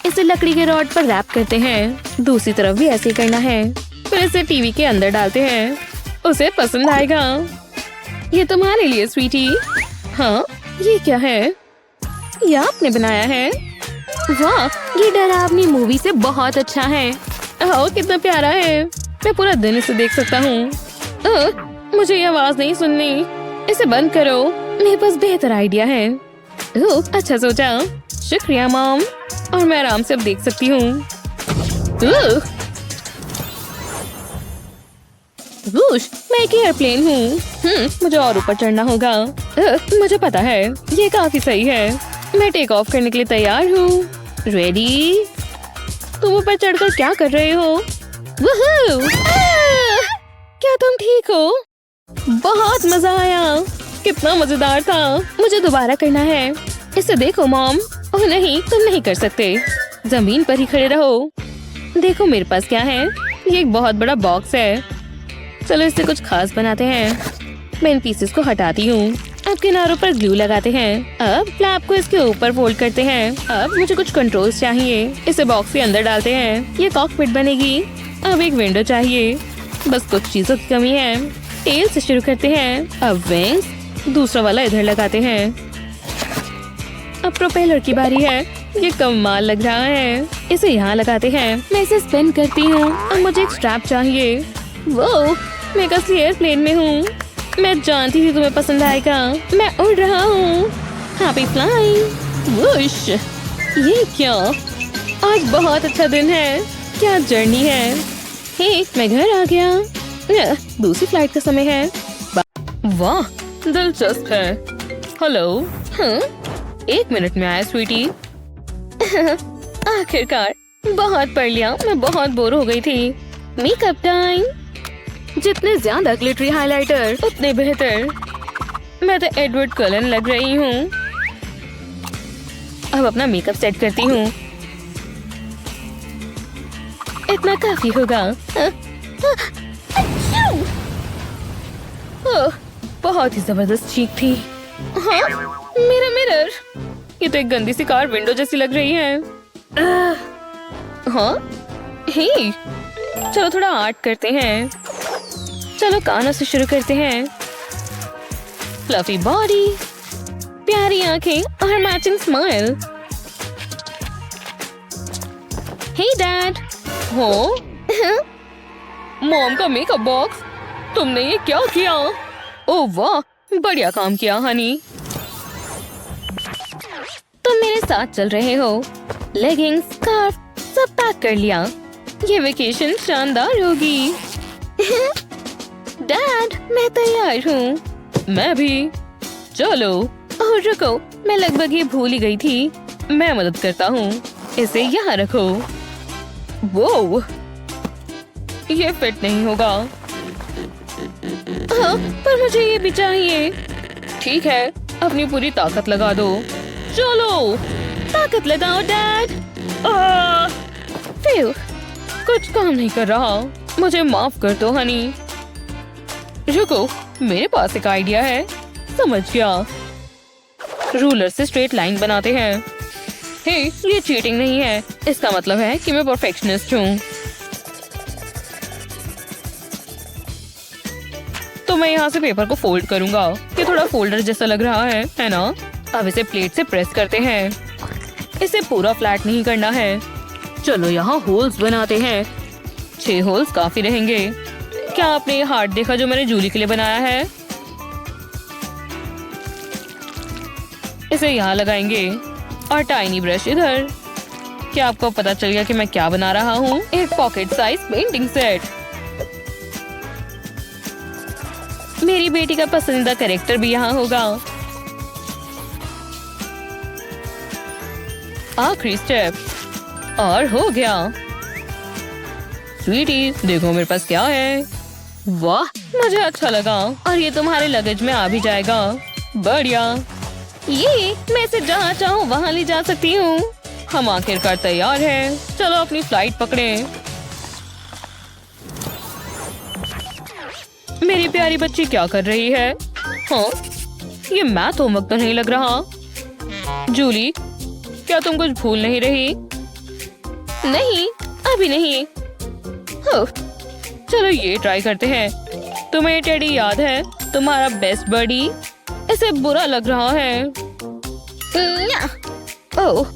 इसे लकड़ी के रॉड पर रैप करते हैं। दूसरी तरफ भी ऐसे ही करना है। फिर इसे टीवी के अंदर डालते हैं। उसे पसंद आएगा। ये तुम्हारे लिए स्वीटी। हाँ, ये क्या है? ये आपने बनाया है? वाह, ये डरावनी मूवी से बहुत अच्छा है। ओह, कितना प्यारा है। मैं पूरा दिन इसे देख सकता हूँ। मुझे ये आवाज नहीं सुननी। इसे बंद करो। मेरे पास बेहतर आइडिया है। ओह, अच्छा सोचा। शुक्रिया मॉम। और मैं आराम से अब देख सकती हूँ। मैं एक एयरप्लेन हूँ। मुझे और ऊपर चढ़ना होगा। मुझे पता है, ये काफी सही है। मैं टेक ऑफ करने के लिए तैयार हूँ। रेडी? तुम ऊपर चढ़कर क्या कर रहे हो? वूहू! क्या तुम ठीक हो? बहुत मजा आया। कितना मजेदार था। मुझे दोबारा करना है। इसे देखो मॉम। ओह नहीं, तुम नहीं कर सकते। जमीन पर ही खड़े रहो। देखो मेरे पास क्या है। ये एक बहुत बड़ा बॉक्स है। चलो इससे कुछ खास बनाते हैं। मैं इन पीसेस को हटाती हूँ। अब किनारों पर ग्लू लगाते हैं। अब फ्लैप को इसके ऊपर फोल्ड करते हैं। अब मुझे कुछ कंट्रोल्स चाहिए। इसे बॉक्स के अंदर डालते हैं। ये कॉकपिट बनेगी। अब एक विंडो चाहिए। बस कुछ चीजों की कमी है। टेल से शुरू करते हैं। अब विंग्स। दूसरा वाला इधर लगाते हैं। अब प्रोपेलर की बारी है। ये कमाल लग रहा है। इसे यहाँ लगाते हैं। मैं इसे स्पिन करती हूँ। अब मुझे एक स्ट्रैप चाहिए। वो, मैं एक असली एयरप्लेन में हूँ। मैं जानती थी तुम्हें पसंद आएगा। मैं उड़ रहा हूँ। Happy flying. वुश! ये क्या? आज बहुत अच्छा दिन है। क्या जर्नी है। हे, मैं घर आ गया। दूसरी फ्लाइट का समय है। वाह, दिलचस्प है। हेलो। हाँ, 1 मिनट में आया स्वीटी। आखिरकार बहुत पढ़ लिया। मैं बहुत बोर हो गई थी। Makeup time. जितने ज्यादा ग्लिटरी हाइलाइटर उतने बेहतर। मैं तो एडवर्ड कलन लग रही हूँ। अब अपना मेकअप सेट करती हूँ। इतना काफी होगा। बहुत ही जबरदस्त चीख थी। हाँ, मेरा मिरर। ये तो एक गंदी सी कार विंडो जैसी लग रही है। हाँ, हे, चलो थोड़ा आर्ट करते हैं। चलो कानों से शुरू करते हैं। फ्लफी बॉडी, प्यारी आंखें और मैचिंग स्माइल। हे डैड। हो, मॉम का मेकअप बॉक्स। तुमने ये क्या किया? ओह वाह, बढ़िया काम किया हनी। तुम मेरे साथ चल रहे हो। लेगिंग्स, स्कार्फ सब पैक कर लिया। ये वेकेशन शानदार होगी। डैड, मैं तैयार हूँ। मैं भी। चलो। ओह रुको, मैं लगभग ये भूल ही गई थी। मैं मदद करता हूँ। इसे यहाँ रखो। वो ये फिट नहीं होगा। हाँ, पर मुझे ये भी चाहिए। ठीक है, अपनी पूरी ताकत लगा दो। चलो, ताकत लगाओ डैड। फिर कुछ काम नहीं कर रहा। मुझे माफ कर दो हनी। रुको, मेरे पास एक आइडिया है। समझ गया। रूलर से स्ट्रेट लाइन बनाते हैं। हे, ये चीटिंग नहीं है। इसका मतलब है कि मैं परफेक्शनिस्ट हूँ। तो मैं यहाँ से पेपर को फोल्ड करूंगा। ये थोड़ा फोल्डर जैसा लग रहा है ना? अब इसे प्लेट से प्रेस करते हैं। इसे पूरा फ्लैट नहीं करना है। चलो यहाँ होल्स बनाते हैं। 6 होल्स काफी रहेंगे। क्या आपने ये हार्ट देखा जो मैंने जूली के लिए बनाया है? इसे यहाँ लगाएंगे और टाइनी ब्रश इधर। क्या आपको पता चल गया कि मैं क्या बना रहा हूँ? एक पॉकेट साइज पेंटिंग सेट। मेरी बेटी का पसंदीदा कैरेक्टर भी यहाँ होगा। आखिरी स्टेप और हो गया। स्वीटी, देखो मेरे पास क्या है। वाह, मुझे अच्छा लगा। और ये तुम्हारे लगेज में आ भी जाएगा। बढ़िया। ये मैं इसे जहाँ चाहूँ वहाँ ले जा सकती हूँ। हम आखिरकार तैयार हैं। चलो अपनी फ्लाइट पकड़ें। मेरी प्यारी बच्ची क्या कर रही है? हाँ, ये मैथ होमवर्क तो नहीं लग रहा। जूली, क्या तुम कुछ भूल नहीं रही? नहीं, अभी नहीं। चलो ये ट्राई करते हैं। तुम्हें टेडी याद है? तुम्हारा बेस्ट बडी। इसे बुरा लग रहा है। ओह,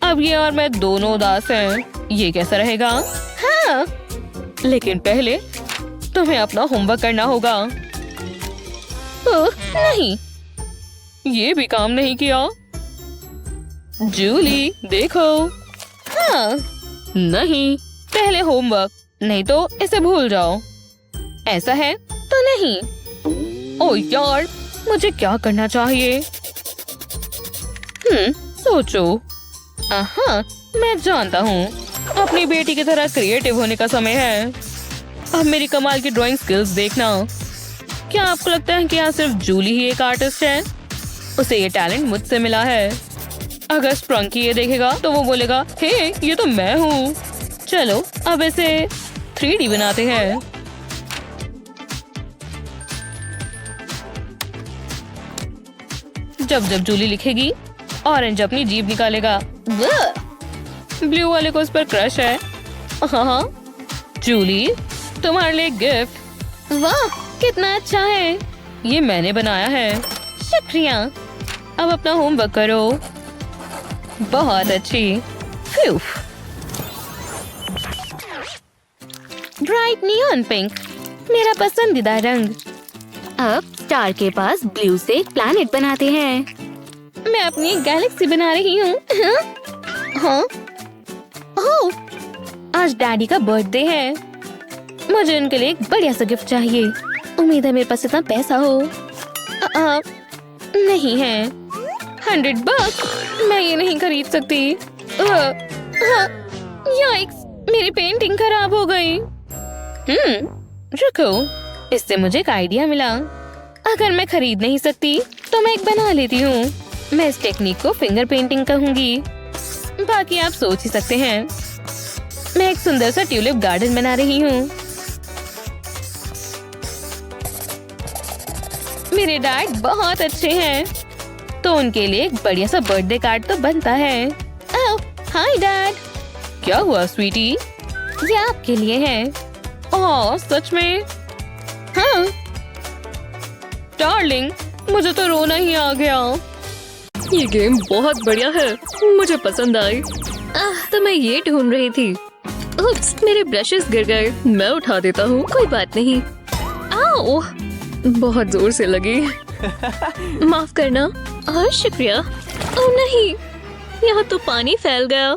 अब ये और मैं दोनों उदास हैं। ये कैसा रहेगा? हाँ, लेकिन पहले तुम्हें अपना होमवर्क करना होगा। ओह, नहीं, ये भी काम नहीं किया। जूली, देखो। हाँ, नहीं, पहले होमवर्क, नहीं तो इसे भूल जाओ। ऐसा है तो नहीं। ओह यार, मुझे क्या करना चाहिए? सोचो। हाँ, मैं जानता हूँ। अपनी बेटी की तरह क्रिएटिव होने का समय है। अब मेरी कमाल की ड्राइंग स्किल्स देखना। क्या आपको लगता है कि यहाँ सिर्फ जूली ही एक आर्टिस्ट है? उसे ये टैलेंट मुझसे मिला है। अगर स्प्रंकी ये देखेगा तो वो बोलेगा, हे, ये तो मैं हूँ। चलो अब इसे 3D बनाते हैं। जब जब जूली लिखेगी, ऑरेंज अपनी जीभ निकालेगा। ब्लू वाले को उस पर क्रश है। हाँ, जूली, तुम्हारे लिए गिफ्ट। वाह, कितना अच्छा है। ये मैंने बनाया है। शुक्रिया। अब अपना होमवर्क करो। बहुत अच्छी। ब्राइट नियॉन पिंक, मेरा पसंदीदा रंग। अब स्टार के पास ब्लू से एक प्लैनेट बनाते हैं। मैं अपनी गैलेक्सी बना रही हूँ। हाँ? ओह, आज डैडी का बर्थडे है। मुझे उनके लिए एक बढ़िया सा गिफ्ट चाहिए। उम्मीद है मेरे पास इतना पैसा हो। नहीं है। $100, मैं ये नहीं खरीद सकती। याइक्स, मेरी पेंटिंग खराब हो गई। रुको, इससे मुझे एक आइडिया मिला। अगर मैं खरीद नहीं सकती तो मैं एक बना लेती हूँ। मैं इस टेक्निक को फिंगर पेंटिंग कहूँगी। बाकी आप सोच ही सकते हैं। मैं एक सुंदर सा ट्यूलिप गार्डन बना रही हूँ। मेरे डैड बहुत अच्छे हैं, तो उनके लिए एक बढ़िया सा बर्थडे कार्ड तो बनता है। ओह, हाय डैड। क्या हुआ स्वीटी? ये आपके लिए है। ओह, सच में? हाँ। डार्लिंग, मुझे तो रोना ही आ गया। ये गेम बहुत बढ़िया है, मुझे पसंद आई। तो मैं ये ढूंढ रही थी। उप्स, मेरे ब्रशेस गिर गए। मैं उठा देता हूँ, कोई बात नहीं। आओ, बहुत जोर से लगी। माफ करना। और शुक्रिया। ओह नहीं, यहाँ तो पानी फैल गया।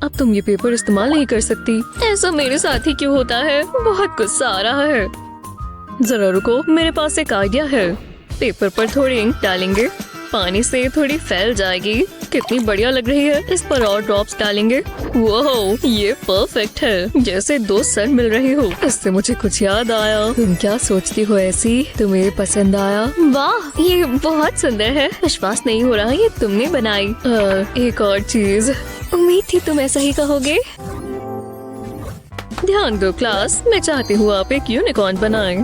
अब तुम ये पेपर इस्तेमाल नहीं कर सकती। ऐसा मेरे साथ ही क्यों होता है? बहुत गुस्सा आ रहा है। जरा रुको, मेरे पास एक आइडिया है। पेपर पर थोड़ी इंक डालेंगे पानी से थोड़ी फैल जाएगी। कितनी बढ़िया लग रही है। इस पर और ड्रॉप्स डालेंगे। वो ये परफेक्ट है, जैसे दो सर मिल रही हो। इससे मुझे कुछ याद आया। तुम क्या सोचती हो ऐसी? तुम्हें पसंद आया? वाह, ये बहुत सुंदर है। विश्वास नहीं हो रहा ये तुमने बनाई। एक और चीज, उम्मीद थी तुम ऐसा ही कहोगे। ध्यान दो क्लास, मैं चाहती हूँ आप एक यूनिकॉर्न बनाएं।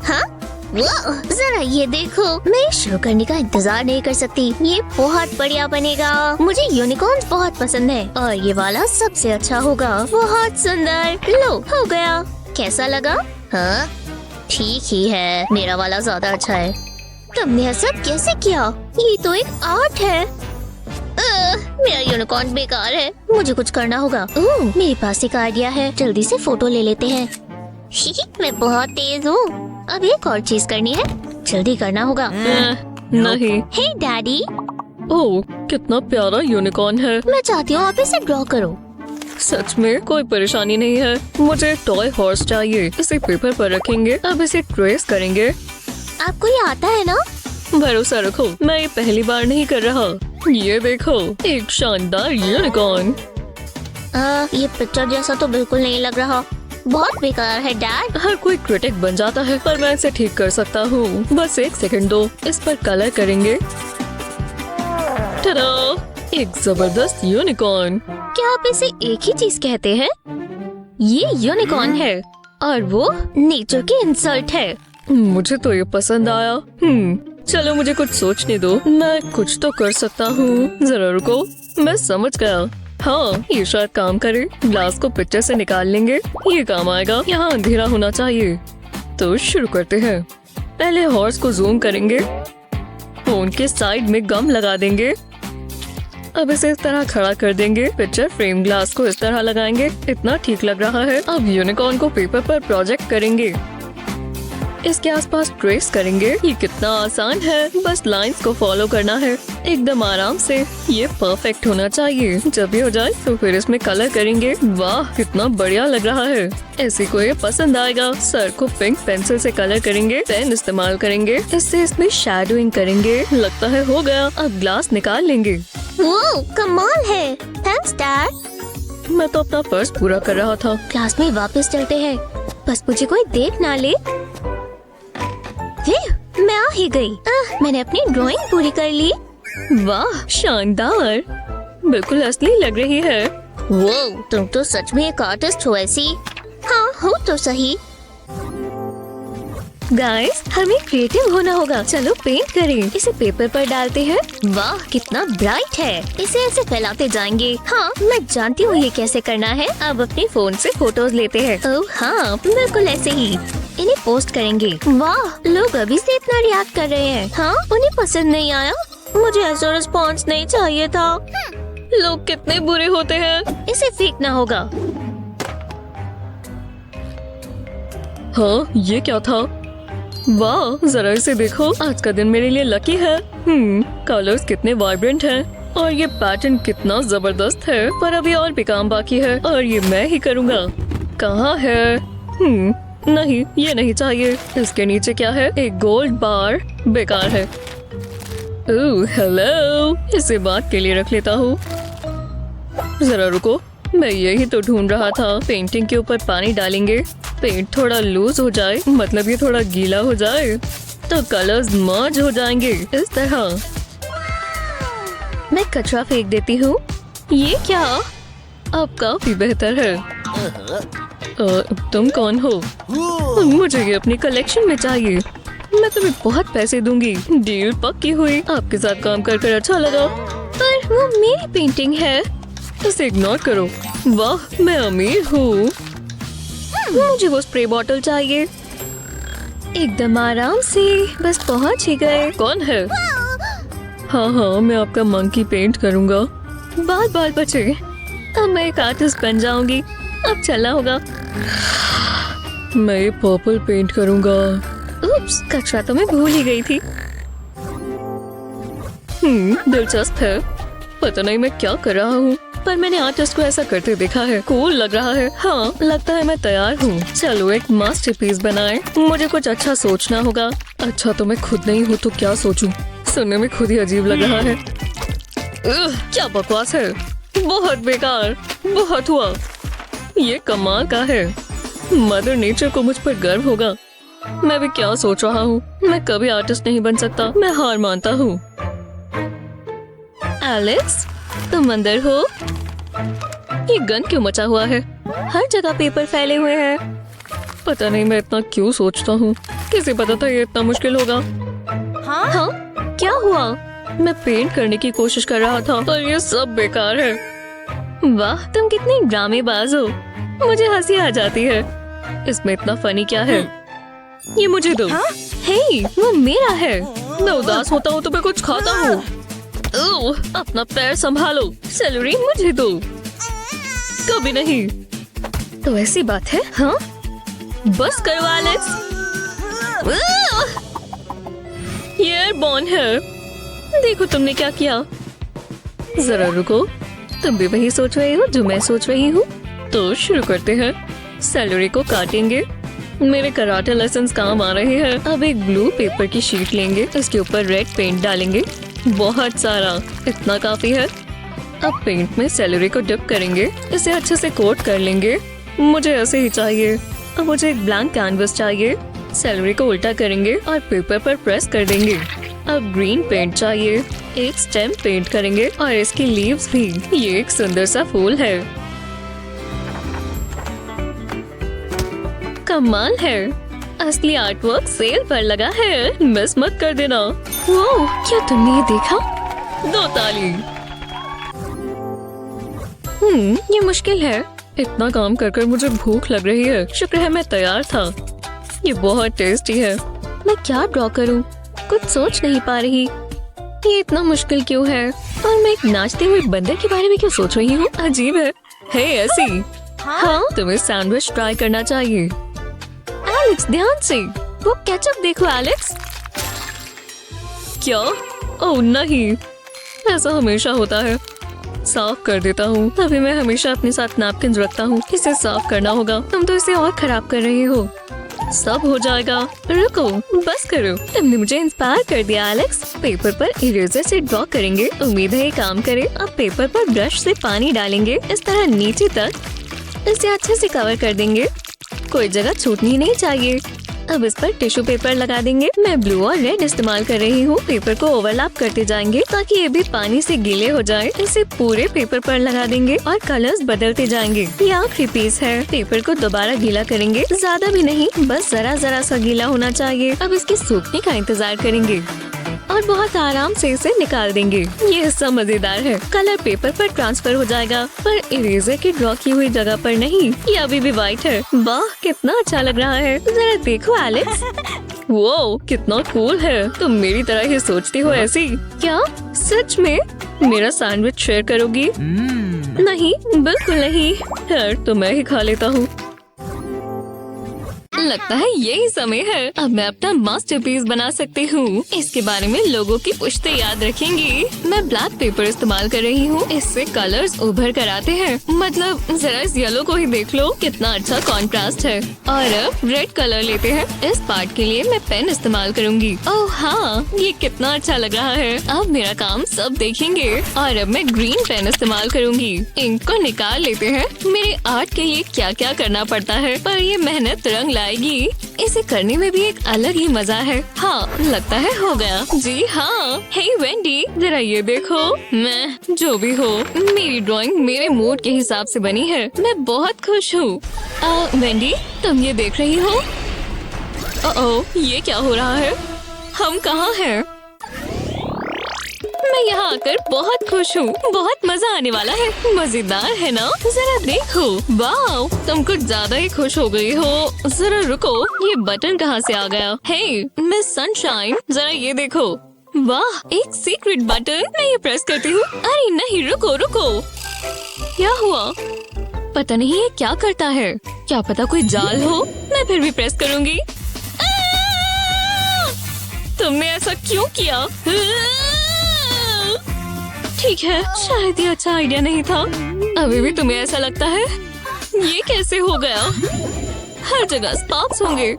हाँ? वाह, जरा ये देखो, मैं शुरू करने का इंतजार नहीं कर सकती। ये बहुत बढ़िया बनेगा। मुझे यूनिकॉर्न्स बहुत पसंद है और ये वाला सबसे अच्छा होगा। बहुत सुंदर। लो, हो गया। कैसा लगा? हाँ, ठीक ही है। मेरा वाला ज्यादा अच्छा है। तुमने ऐसा कैसे किया? ये तो एक आर्ट है। मेरा यूनिकॉर्न बेकार है। मुझे कुछ करना होगा। मेरे पास एक आइडिया है। जल्दी से फोटो ले लेते हैं। मैं बहुत तेज हूँ। अब एक और चीज करनी है। जल्दी करना होगा। नहीं। हे डैडी, ओह, कितना प्यारा यूनिकॉर्न है। मैं चाहती हूँ आप इसे ड्रॉ करो। सच में कोई परेशानी नहीं है। मुझे टॉय हॉर्स चाहिए। इसे पेपर पर रखेंगे। अब इसे ट्रेस करेंगे। आपको ये आता है ना? भरोसा रखो, मैं ये पहली बार नहीं कर रहा। ये देखो, एक शानदार यूनिकॉर्न। ये पिक्चर जैसा तो बिल्कुल नहीं लग रहा। बहुत बेकार है डैड। हर कोई क्रिटिक बन जाता है, पर मैं इसे ठीक कर सकता हूँ। बस एक सेकंड दो। इस पर कलर करेंगे। टडा! एक जबरदस्त यूनिकॉर्न। क्या आप इसे एक ही चीज कहते हैं? ये यूनिकॉर्न है और वो नेचर की इंसल्ट है। मुझे तो ये पसंद आया। चलो मुझे कुछ सोचने दो। मैं कुछ तो कर सकता हूँ। जरा रुको, मैं समझ गया। हाँ, ये शायद काम करे। ग्लास को पिक्चर से निकाल लेंगे। ये काम आएगा। यहाँ अंधेरा होना चाहिए। तो शुरू करते हैं। पहले हॉर्स को जूम करेंगे। फोन के साइड में गम लगा देंगे। अब इसे इस तरह खड़ा कर देंगे। पिक्चर फ्रेम ग्लास को इस तरह लगाएंगे। इतना ठीक लग रहा है। अब यूनिकॉर्न को पेपर पर प्रोजेक्ट करेंगे। इसके आसपास ट्रेस करेंगे। ये कितना आसान है, बस लाइंस को फॉलो करना है एकदम आराम से। ये परफेक्ट होना चाहिए। जब ये हो जाए तो फिर इसमें कलर करेंगे। वाह, कितना बढ़िया लग रहा है। ऐसे को ये पसंद आएगा। सर को पिंक पेंसिल से कलर करेंगे। पेन इस्तेमाल करेंगे। इससे इसमें शैडोइंग करेंगे। लगता है हो गया। अब ग्लास निकाल लेंगे। वो कमाल है। Thanks dad. मैं तो अपना फर्ज पूरा कर रहा था। क्लास में वापस चलते हैं। बस मुझे कोई देख ना ले। मैं आ ही गई। मैंने अपनी ड्राइंग पूरी कर ली। वाह, शानदार। बिल्कुल असली लग रही है। वो, तुम तो सच में एक आर्टिस्ट हो ऐसी। हाँ, हो तो सही। गाइस, हमें क्रिएटिव होना होगा। चलो पेंट करें। इसे पेपर पर डालते हैं। वाह, कितना ब्राइट है। इसे ऐसे फैलाते जाएंगे। हाँ, मैं जानती हूँ ये कैसे करना है। अब अपने फोन से फोटोज लेते हैं। ओह हाँ, बिल्कुल ऐसे ही। इन्हें पोस्ट करेंगे। वाह, लोग अभी से इतना रिएक्ट कर रहे हैं। हाँ, उन्हें पसंद नहीं आया। मुझे ऐसा रिस्पॉन्स नहीं चाहिए था। लोग कितने बुरे होते हैं। इसे फेंकना होगा। हाँ, ये क्या था? वाह, जरा इसे देखो। आज का दिन मेरे लिए लकी है। कलर्स कितने वाइब्रेंट हैं और ये पैटर्न कितना जबरदस्त है। पर अभी और भी काम बाकी है और ये मैं ही करूँगा। कहाँ है? नहीं, ये नहीं चाहिए। इसके नीचे क्या है? एक गोल्ड बार। बेकार है। ओह हेलो, इसे बात के लिए रख लेता हूँ। जरा रुको, मैं यही तो ढूंढ रहा था। पेंटिंग के ऊपर पानी डालेंगे। पेंट थोड़ा लूज हो जाए, मतलब ये थोड़ा गीला हो जाए तो कलर्स मर्ज हो जाएंगे इस तरह। मैं कचरा फेंक देती हूँ। ये क्या? अब काफी बेहतर है। तुम कौन हो? मुझे ये अपनी कलेक्शन में चाहिए। मैं तुम्हें बहुत पैसे दूंगी। डील पक्की हुई। आपके साथ काम कर अच्छा लगा। पर वो मेरी पेंटिंग है। इसे इग्नोर करो। वाह, मैं अमीर हूँ। मुझे वो स्प्रे बॉटल चाहिए। एकदम आराम से, बस पहुँच ही गए। कौन है? हाँ, मैं आपका मंकी पेंट करूँगा। बाल बाल बचे। अब मैं एक आर्टिस्ट बन जाऊंगी। अब चलना होगा। मैं ये पर्पल पेंट करूँगा। उप्स, कचरा तो मैं भूल ही गई थी। दिलचस्प है। पता नहीं मैं क्या कर रहा हूँ, पर मैंने आर्टिस्ट को ऐसा करते देखा है। कूल लग रहा है। हाँ, लगता है मैं तैयार हूँ। चलो एक मास्टरपीस बनाएं। मुझे कुछ अच्छा सोचना होगा। अच्छा तो मैं खुद नहीं हूँ तो क्या सोचूं? सुनने में खुद ही अजीब लग रहा है। क्या बकवास है, बहुत बेकार, बहुत हुआ। ये कमाल का है। मदर नेचर को मुझ पर गर्व होगा। मैं भी क्या सोच रहा हूँ, मैं कभी आर्टिस्ट नहीं बन सकता। मैं हार मानता हूँ। एलेक्स, तुम अंदर हो? ये गन क्यों मचा हुआ है? हर जगह पेपर फैले हुए हैं। पता नहीं मैं इतना क्यों सोचता हूँ। किसे पता था ये इतना मुश्किल होगा। हाँ? क्या हुआ? मैं पेंट करने की कोशिश कर रहा था पर ये सब बेकार है। वाह, तुम कितनी ड्रामेबाज हो। मुझे हंसी आ जाती है। इसमें इतना फनी क्या है? ये मुझे दो। हे, वो मेरा है। मैं उदास होता हूँ तो मैं कुछ खाता हूँ। अपना पैर संभालो। सैलरी मुझे दो। कभी नहीं। तो ऐसी बात है? हाँ, बस करो एलेक्स। ये एयरबॉर्न है। देखो तुमने क्या किया। जरा रुको, तुम भी वही सोच रहे हो जो मैं सोच रही हूँ। तो शुरू करते हैं। सैलरी को काटेंगे। मेरे कराटे लेसन्स काम आ रहे हैं। अब एक ब्लू पेपर की शीट लेंगे, इसके ऊपर रेड पेंट डालेंगे, बहुत सारा, इतना काफी है। अब पेंट में सैलरी को डिप करेंगे, इसे अच्छे से कोट कर लेंगे। मुझे ऐसे ही चाहिए। अब मुझे एक ब्लैंक कैनवस चाहिए। सैलरी को उल्टा करेंगे और पेपर पर प्रेस कर देंगे। अब ग्रीन पेंट चाहिए, एक स्टेम पेंट करेंगे और इसकी लीव्स भी। ये एक सुंदर सा फूल है। कमाल है। असली आर्टवर्क सेल पर लगा है, मिस मत कर देना। वो क्या तुमने ये देखा? 2 ताली। ये मुश्किल है। इतना काम कर कर मुझे भूख लग रही है। शुक्र है मैं तैयार था। ये बहुत टेस्टी है। मैं क्या ड्रॉ करूं? कुछ सोच नहीं पा रही। ये इतना मुश्किल क्यों है? और मैं एक नाचते हुए बंदर के बारे में क्यों सोच रही हूँ? अजीब है। हे ऐसी। हाँ, तुम्हें सैंडविच ट्राई करना चाहिए। एलेक्स, ध्यान से। वो केचप देखो एलेक्स। क्या? ओह नहीं, ऐसा हमेशा होता है। साफ कर देता हूँ। तभी मैं हमेशा अपने साथ नैपकिन रखता हूँ। इसे साफ करना होगा। तुम तो इसे और खराब कर रही हो। सब हो जाएगा। रुको, बस करो। तुमने मुझे इंस्पायर कर दिया एलेक्स। पेपर पर इरेजर से ड्रॉ करेंगे। उम्मीद है ये काम करे। अब पेपर पर ब्रश से पानी डालेंगे, इस तरह नीचे तक। इसे अच्छे से कवर कर देंगे। कोई जगह छूटनी नहीं चाहिए। अब इस पर टिश्यू पेपर लगा देंगे। मैं ब्लू और रेड इस्तेमाल कर रही हूँ। पेपर को ओवरलैप करते जाएंगे ताकि ये भी पानी से गीले हो जाए। इसे पूरे पेपर पर लगा देंगे और कलर्स बदलते जाएंगे। ये आखिरी पीस है। पेपर को दोबारा गीला करेंगे, ज्यादा भी नहीं, बस जरा जरा सा गीला होना चाहिए। अब इसके सूखने का इंतजार करेंगे और बहुत आराम से इसे निकाल देंगे। ये हिस्सा मजेदार है। कलर पेपर पर ट्रांसफर हो जाएगा, पर इरेजर की ड्रॉ की हुई जगह पर नहीं। ये अभी भी व्हाइट है। वाह, कितना अच्छा लग रहा है। जरा देखो एलेक्स। वो कितना कूल है। तुम मेरी तरह ही सोचती हो ऐसी? क्या सच में? मेरा सैंडविच शेयर करोगी? नहीं, बिल्कुल नहीं। यार, तो मैं ही खा लेता हूँ। लगता है यही समय है। अब मैं अपना मास्टरपीस बना सकती हूँ। इसके बारे में लोगों की पुश्तें याद रखेंगी। मैं ब्लैक पेपर इस्तेमाल कर रही हूँ। इससे कलर्स उभर कर आते हैं। मतलब जरा इस येलो को ही देख लो, कितना अच्छा कॉन्ट्रास्ट है। और अब रेड कलर लेते हैं। इस पार्ट के लिए मैं पेन इस्तेमाल करूँगी। ओह हाँ, ये कितना अच्छा लग रहा है। अब मेरा काम सब देखेंगे। और अब मैं ग्रीन पेन इस्तेमाल करूँगी। इंक को निकाल लेते हैं। मेरे आर्ट के लिए क्या क्या करना पड़ता है, पर ये मेहनत रंग लाएगी। इसे करने में भी एक अलग ही मजा है। हाँ, लगता है हो गया। जी हाँ। हे वेंडी, जरा ये देखो। मैं जो भी हो, मेरी ड्राइंग मेरे मूड के हिसाब से बनी है। मैं बहुत खुश हूँ। वेंडी, तुम ये देख रही हो? ओह, ये क्या हो रहा है? हम कहाँ हैं? मैं यहाँ आकर बहुत खुश हूँ। बहुत मजा आने वाला है। मजेदार है ना? जरा देखो। वाह, तुम कुछ ज्यादा ही खुश हो गई हो। जरा रुको, ये बटन कहाँ से आ गया? हे मिस सनशाइन, जरा ये देखो। वाह, एक सीक्रेट बटन। मैं ये प्रेस करती हूँ। अरे नहीं, रुको रुको। क्या हुआ? पता नहीं ये क्या करता है। क्या पता कोई जाल हो। मैं फिर भी प्रेस करूँगी। तुमने ऐसा क्यों किया? ठीक है, शायद ये अच्छा आइडिया नहीं था। अभी भी तुम्हें ऐसा लगता है? ये कैसे हो गया? हर जगह स्पार्क्स होंगे।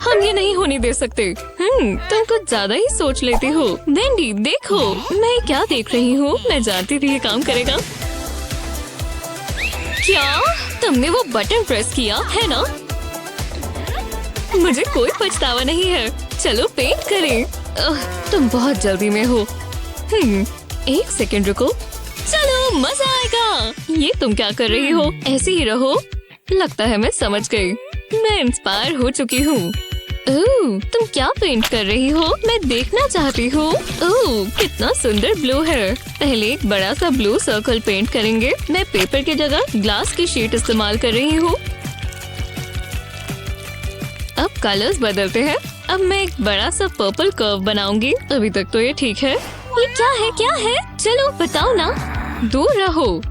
हम ये नहीं होने दे सकते। तुम कुछ ज्यादा ही सोच लेती हो। वेंडी देखो, मैं क्या देख रही हूँ। मैं जानती थी ये काम करेगा। क्या तुमने वो बटन प्रेस किया है ना? मुझे कोई पछतावा नहीं है। चलो पेंट करें। तुम बहुत जल्दी में हो। एक सेकंड रुको। चलो मजा आएगा। ये तुम क्या कर रही हो? ऐसे ही रहो। लगता है मैं समझ गई। मैं इंस्पायर हो चुकी हूँ। तुम क्या पेंट कर रही हो? मैं देखना चाहती हूँ। कितना सुंदर ब्लू है। पहले एक बड़ा सा ब्लू सर्कल पेंट करेंगे। मैं पेपर की जगह ग्लास की शीट इस्तेमाल कर रही हूँ। अब कलर्स बदलते हैं। अब मैं एक बड़ा सा पर्पल कर्व बनाऊंगी। अभी तक तो ये ठीक है। ये क्या है? क्या है? चलो बताओ ना। दूर रहो।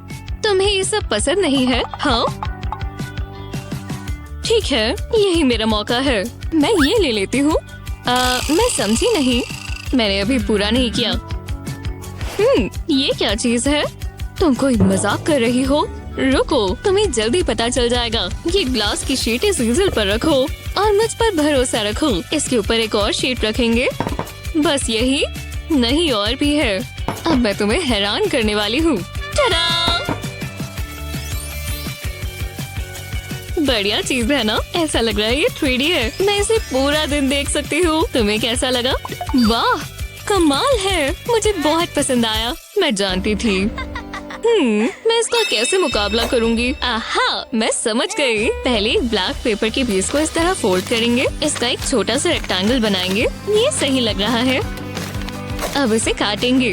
तुम्हें ये सब पसंद नहीं है? हाँ ठीक है, यही मेरा मौका है। मैं ये ले लेती हूँ। मैं समझी नहीं। मैंने अभी पूरा नहीं किया। ये क्या चीज है? तुम कोई मजाक कर रही हो? रुको, तुम्हें जल्दी पता चल जाएगा। ये ग्लास की शीट इस ईजल पर रखो और मुझ पर भरोसा रखो। इसके ऊपर एक और शीट रखेंगे। बस यही नहीं, और भी है। अब मैं तुम्हें हैरान करने वाली हूँ। टडा! बढ़िया चीज है ना? ऐसा लग रहा है ये 3D है। मैं इसे पूरा दिन देख सकती हूँ। तुम्हें कैसा लगा? वाह, कमाल है। मुझे बहुत पसंद आया। मैं जानती थी। मैं इसका कैसे मुकाबला करूंगी? आहा, मैं समझ गई। पहले एक ब्लैक पेपर के पीस को इस तरह फोल्ड करेंगे। इसका एक छोटा सा रेक्टेंगल बनाएंगे। ये सही लग रहा है। अब इसे काटेंगे।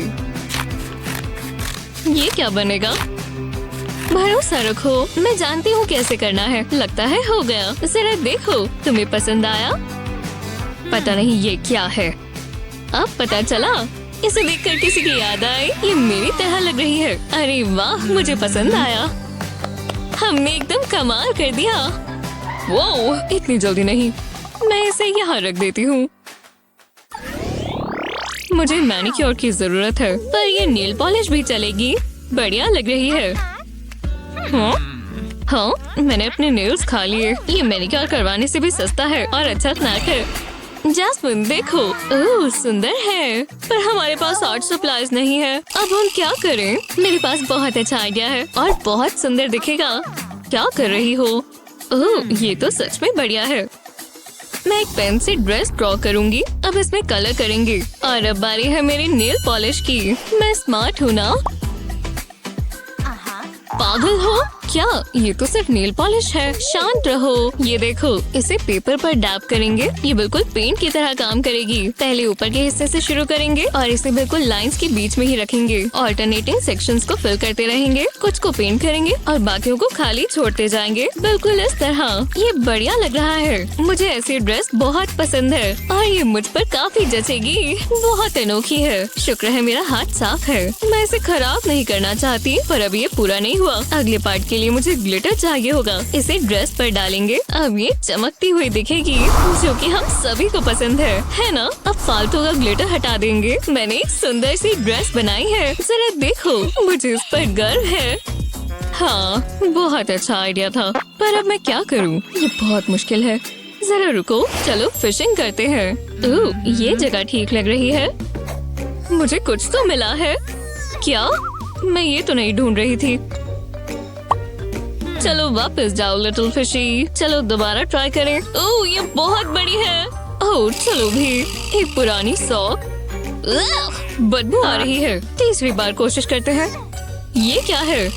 ये क्या बनेगा? भरोसा रखो, मैं जानती हूँ कैसे करना है। लगता है हो गया। जरा देखो, तुम्हें पसंद आया? पता नहीं ये क्या है। अब पता चला। इसे देखकर किसी की याद आई। ये मेरी तरह लग रही है। अरे वाह, मुझे पसंद आया। हमने एकदम कमाल कर दिया। वो इतनी जल्दी नहीं। मैं इसे यहाँ रख देती हूँ। मुझे मैनिक्योर की जरूरत है, पर ये नेल पॉलिश भी चलेगी। बढ़िया लग रही है। हाँ, मैंने अपने नेल्स खा लिए। ये मैनिक्योर करवाने से भी सस्ता है और अच्छा स्नैक है। जैस्मिन देखो, ओह सुंदर है, पर हमारे पास आर्ट सप्लाईज नहीं है। अब हम क्या करें? मेरे पास बहुत अच्छा आइडिया है और बहुत सुंदर दिखेगा। क्या कर रही हो? ओह, ये तो सच में बढ़िया है। मैं एक पेन से ड्रेस ड्रॉ करूंगी। अब इसमें कलर करेंगे। और अब बारी है मेरी नेल पॉलिश की। मैं स्मार्ट हूँ ना? पागल हो क्या? ये तो सिर्फ नेल पॉलिश है। शांत रहो। ये देखो, इसे पेपर पर डैब करेंगे। ये बिल्कुल पेंट की तरह काम करेगी। पहले ऊपर के हिस्से से शुरू करेंगे और इसे बिल्कुल लाइंस के बीच में ही रखेंगे। ऑल्टरनेटिंग सेक्शंस को फिल करते रहेंगे। कुछ को पेंट करेंगे और बाकियों को खाली छोड़ते जाएंगे। बिल्कुल इस तरह। ये बढ़िया लग रहा है। मुझे ऐसी ड्रेस बहुत पसंद है और ये मुझ पर काफी जचेगी। बहुत अनोखी है। शुक्र है मेरा हाथ साफ है। मैं इसे खराब नहीं करना चाहती, पर अब ये पूरा नहीं हुआ। अगले पार्ट के लिए मुझे ग्लिटर चाहिए होगा। इसे ड्रेस पर डालेंगे। अब ये चमकती हुई दिखेगी, जो कि हम सभी को पसंद है ना? अब फालतू का ग्लिटर हटा देंगे। मैंने एक सुंदर सी ड्रेस बनाई है। जरा देखो, मुझे इस पर गर्व है। हाँ, बहुत अच्छा आइडिया था, पर अब मैं क्या करूँ? ये बहुत मुश्किल है। जरा रुको, चलो फिशिंग करते हैं। ओह, ये जगह ठीक लग रही है। मुझे कुछ तो मिला है। क्या? मैं ये तो नहीं ढूंढ रही थी। चलो वापस जाओ लिटिल फिशी। चलो दोबारा ट्राई करें। ओह, ये बहुत बड़ी है। ओह, चलो भी। एक पुरानी सॉक। बदबू आ रही है। तीसरी बार कोशिश करते हैं। ये क्या है?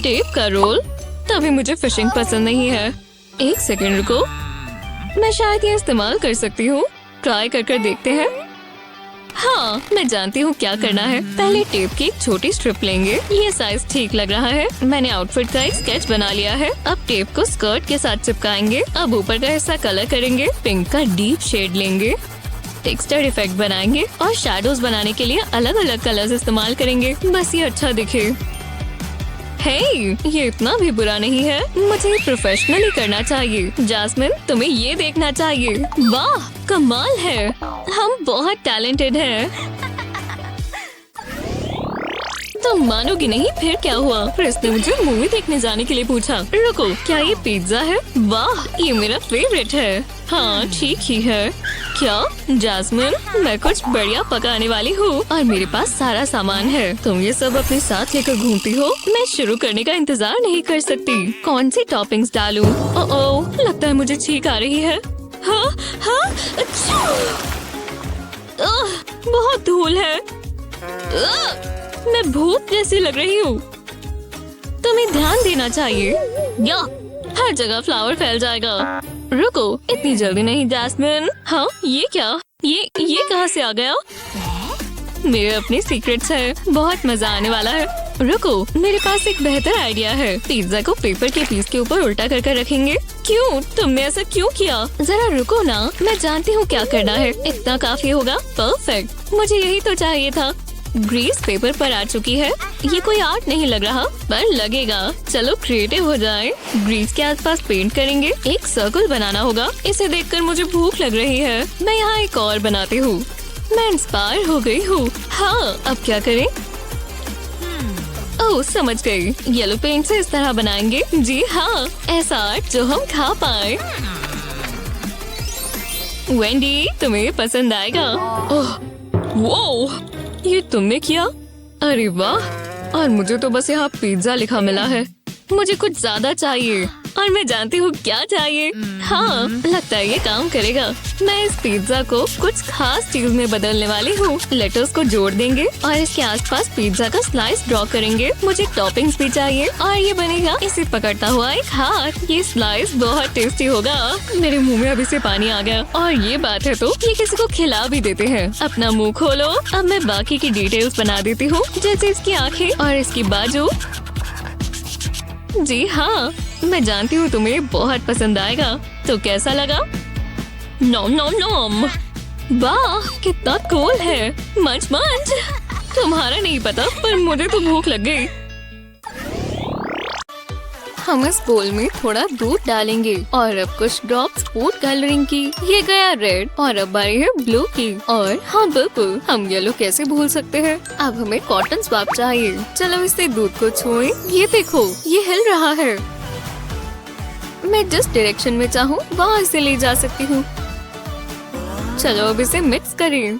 टेप का रोल। तभी मुझे फिशिंग पसंद नहीं है। एक सेकंड रुको, मैं शायद ये इस्तेमाल कर सकती हूँ। ट्राई कर देखते हैं। हाँ, मैं जानती हूँ क्या करना है। पहले टेप की एक छोटी स्ट्रिप लेंगे। ये साइज ठीक लग रहा है। मैंने आउटफिट का एक स्केच बना लिया है। अब टेप को स्कर्ट के साथ चिपकाएंगे। अब ऊपर का हिस्सा कलर करेंगे। पिंक का डीप शेड लेंगे। टेक्सचर इफेक्ट बनाएंगे और शैडोज बनाने के लिए अलग अलग कलर्स इस्तेमाल करेंगे। बस ये अच्छा दिखे। हे, ये इतना भी बुरा नहीं है। मुझे प्रोफेशनली करना चाहिए। जैस्मिन, तुम्हें ये देखना चाहिए। वाह, कमाल है। हम बहुत टैलेंटेड हैं। तुम मानोगी नहीं। फिर क्या हुआ? क्रिस ने मुझे मूवी देखने जाने के लिए पूछा। रुको, क्या ये पिज्जा है? वाह, ये मेरा फेवरेट है। हाँ ठीक ही है। क्या जैस्मिन, मैं कुछ बढ़िया पकाने वाली हूँ और मेरे पास सारा सामान है। तुम ये सब अपने साथ लेकर घूमती हो। मैं शुरू करने का इंतजार नहीं कर सकती। कौन सी टॉपिंग्स डालूं? ओह, लगता है मुझे छींक आ रही है। हाँ हाँ, अच्छा। बहुत धूल है। मैं भूत जैसी लग रही हूँ। तुम्हें ध्यान देना चाहिए या हर जगह फ्लावर फैल जाएगा। रुको, इतनी जल्दी नहीं जैस्मिन। हाँ, ये क्या? ये कहाँ से आ गया? मेरे अपने सीक्रेट्स है। बहुत मजा आने वाला है। रुको, मेरे पास एक बेहतर आइडिया है। पिज्जा को पेपर के पीस के ऊपर उल्टा कर रखेंगे। क्यों? तुमने ऐसा क्यों किया? जरा रुको ना, मैं जानती हूँ क्या करना है। इतना काफी होगा। परफेक्ट, मुझे यही तो चाहिए था। ग्रीस पेपर पर आ चुकी है। ये कोई आर्ट नहीं लग रहा, पर लगेगा। चलो क्रिएटिव हो जाए। ग्रीस के आसपास पेंट करेंगे। एक सर्कल बनाना होगा। इसे देखकर मुझे भूख लग रही है। मैं यहाँ एक और बनाती हूँ। मैं इंस्पायर हो गई हूँ। हाँ, अब क्या करें? ओह, समझ गई। येलो पेंट से इस तरह बनाएंगे। जी हाँ, ऐसा आर्ट जो हम खा पाए। वेंडी, तुम्हें पसंद आएगा। ओह, वो ये तुमने किया? अरे वाह! और मुझे तो बस यहाँ पिज्जा लिखा मिला है। मुझे कुछ ज्यादा चाहिए और मैं जानती हूँ क्या चाहिए। हाँ, लगता है ये काम करेगा। मैं इस पिज्जा को कुछ खास चीज में बदलने वाली हूँ। लेटर्स को जोड़ देंगे और इसके आसपास पिज्जा का स्लाइस ड्रॉ करेंगे। मुझे टॉपिंग्स भी चाहिए और ये बनेगा इसे पकड़ता हुआ एक हाथ। ये स्लाइस बहुत टेस्टी होगा। मेरे मुंह में अभी से पानी आ गया। और ये बात है तो ये किसी को खिला भी देते हैं। अपना मुंह खोलो। अब मैं बाकी की डिटेल्स बना देती हूँ, जैसे इसकी आँखें और इसकी बाजू। जी हाँ, मैं जानती हूँ तुम्हें बहुत पसंद आएगा। तो कैसा लगा? नोम नोम नोम। वाह, कितना कूल है। मंच मंच। तुम्हारा नहीं पता, पर मुझे तो भूख लग गई। हम इस बोल में थोड़ा दूध डालेंगे और अब कुछ ड्रॉप्स फूड कलरिंग की। ये गया रेड और अब बारी है ब्लू की। और हाँ बिल्कुल, हम येलो कैसे भूल सकते हैं। अब हमें कॉटन स्वाब चाहिए। चलो इससे दूध को छुएं। ये देखो, ये हिल रहा है। मैं जिस डायरेक्शन में चाहूँ वहाँ इसे ले जा सकती हूँ। चलो अब इसे मिक्स करें।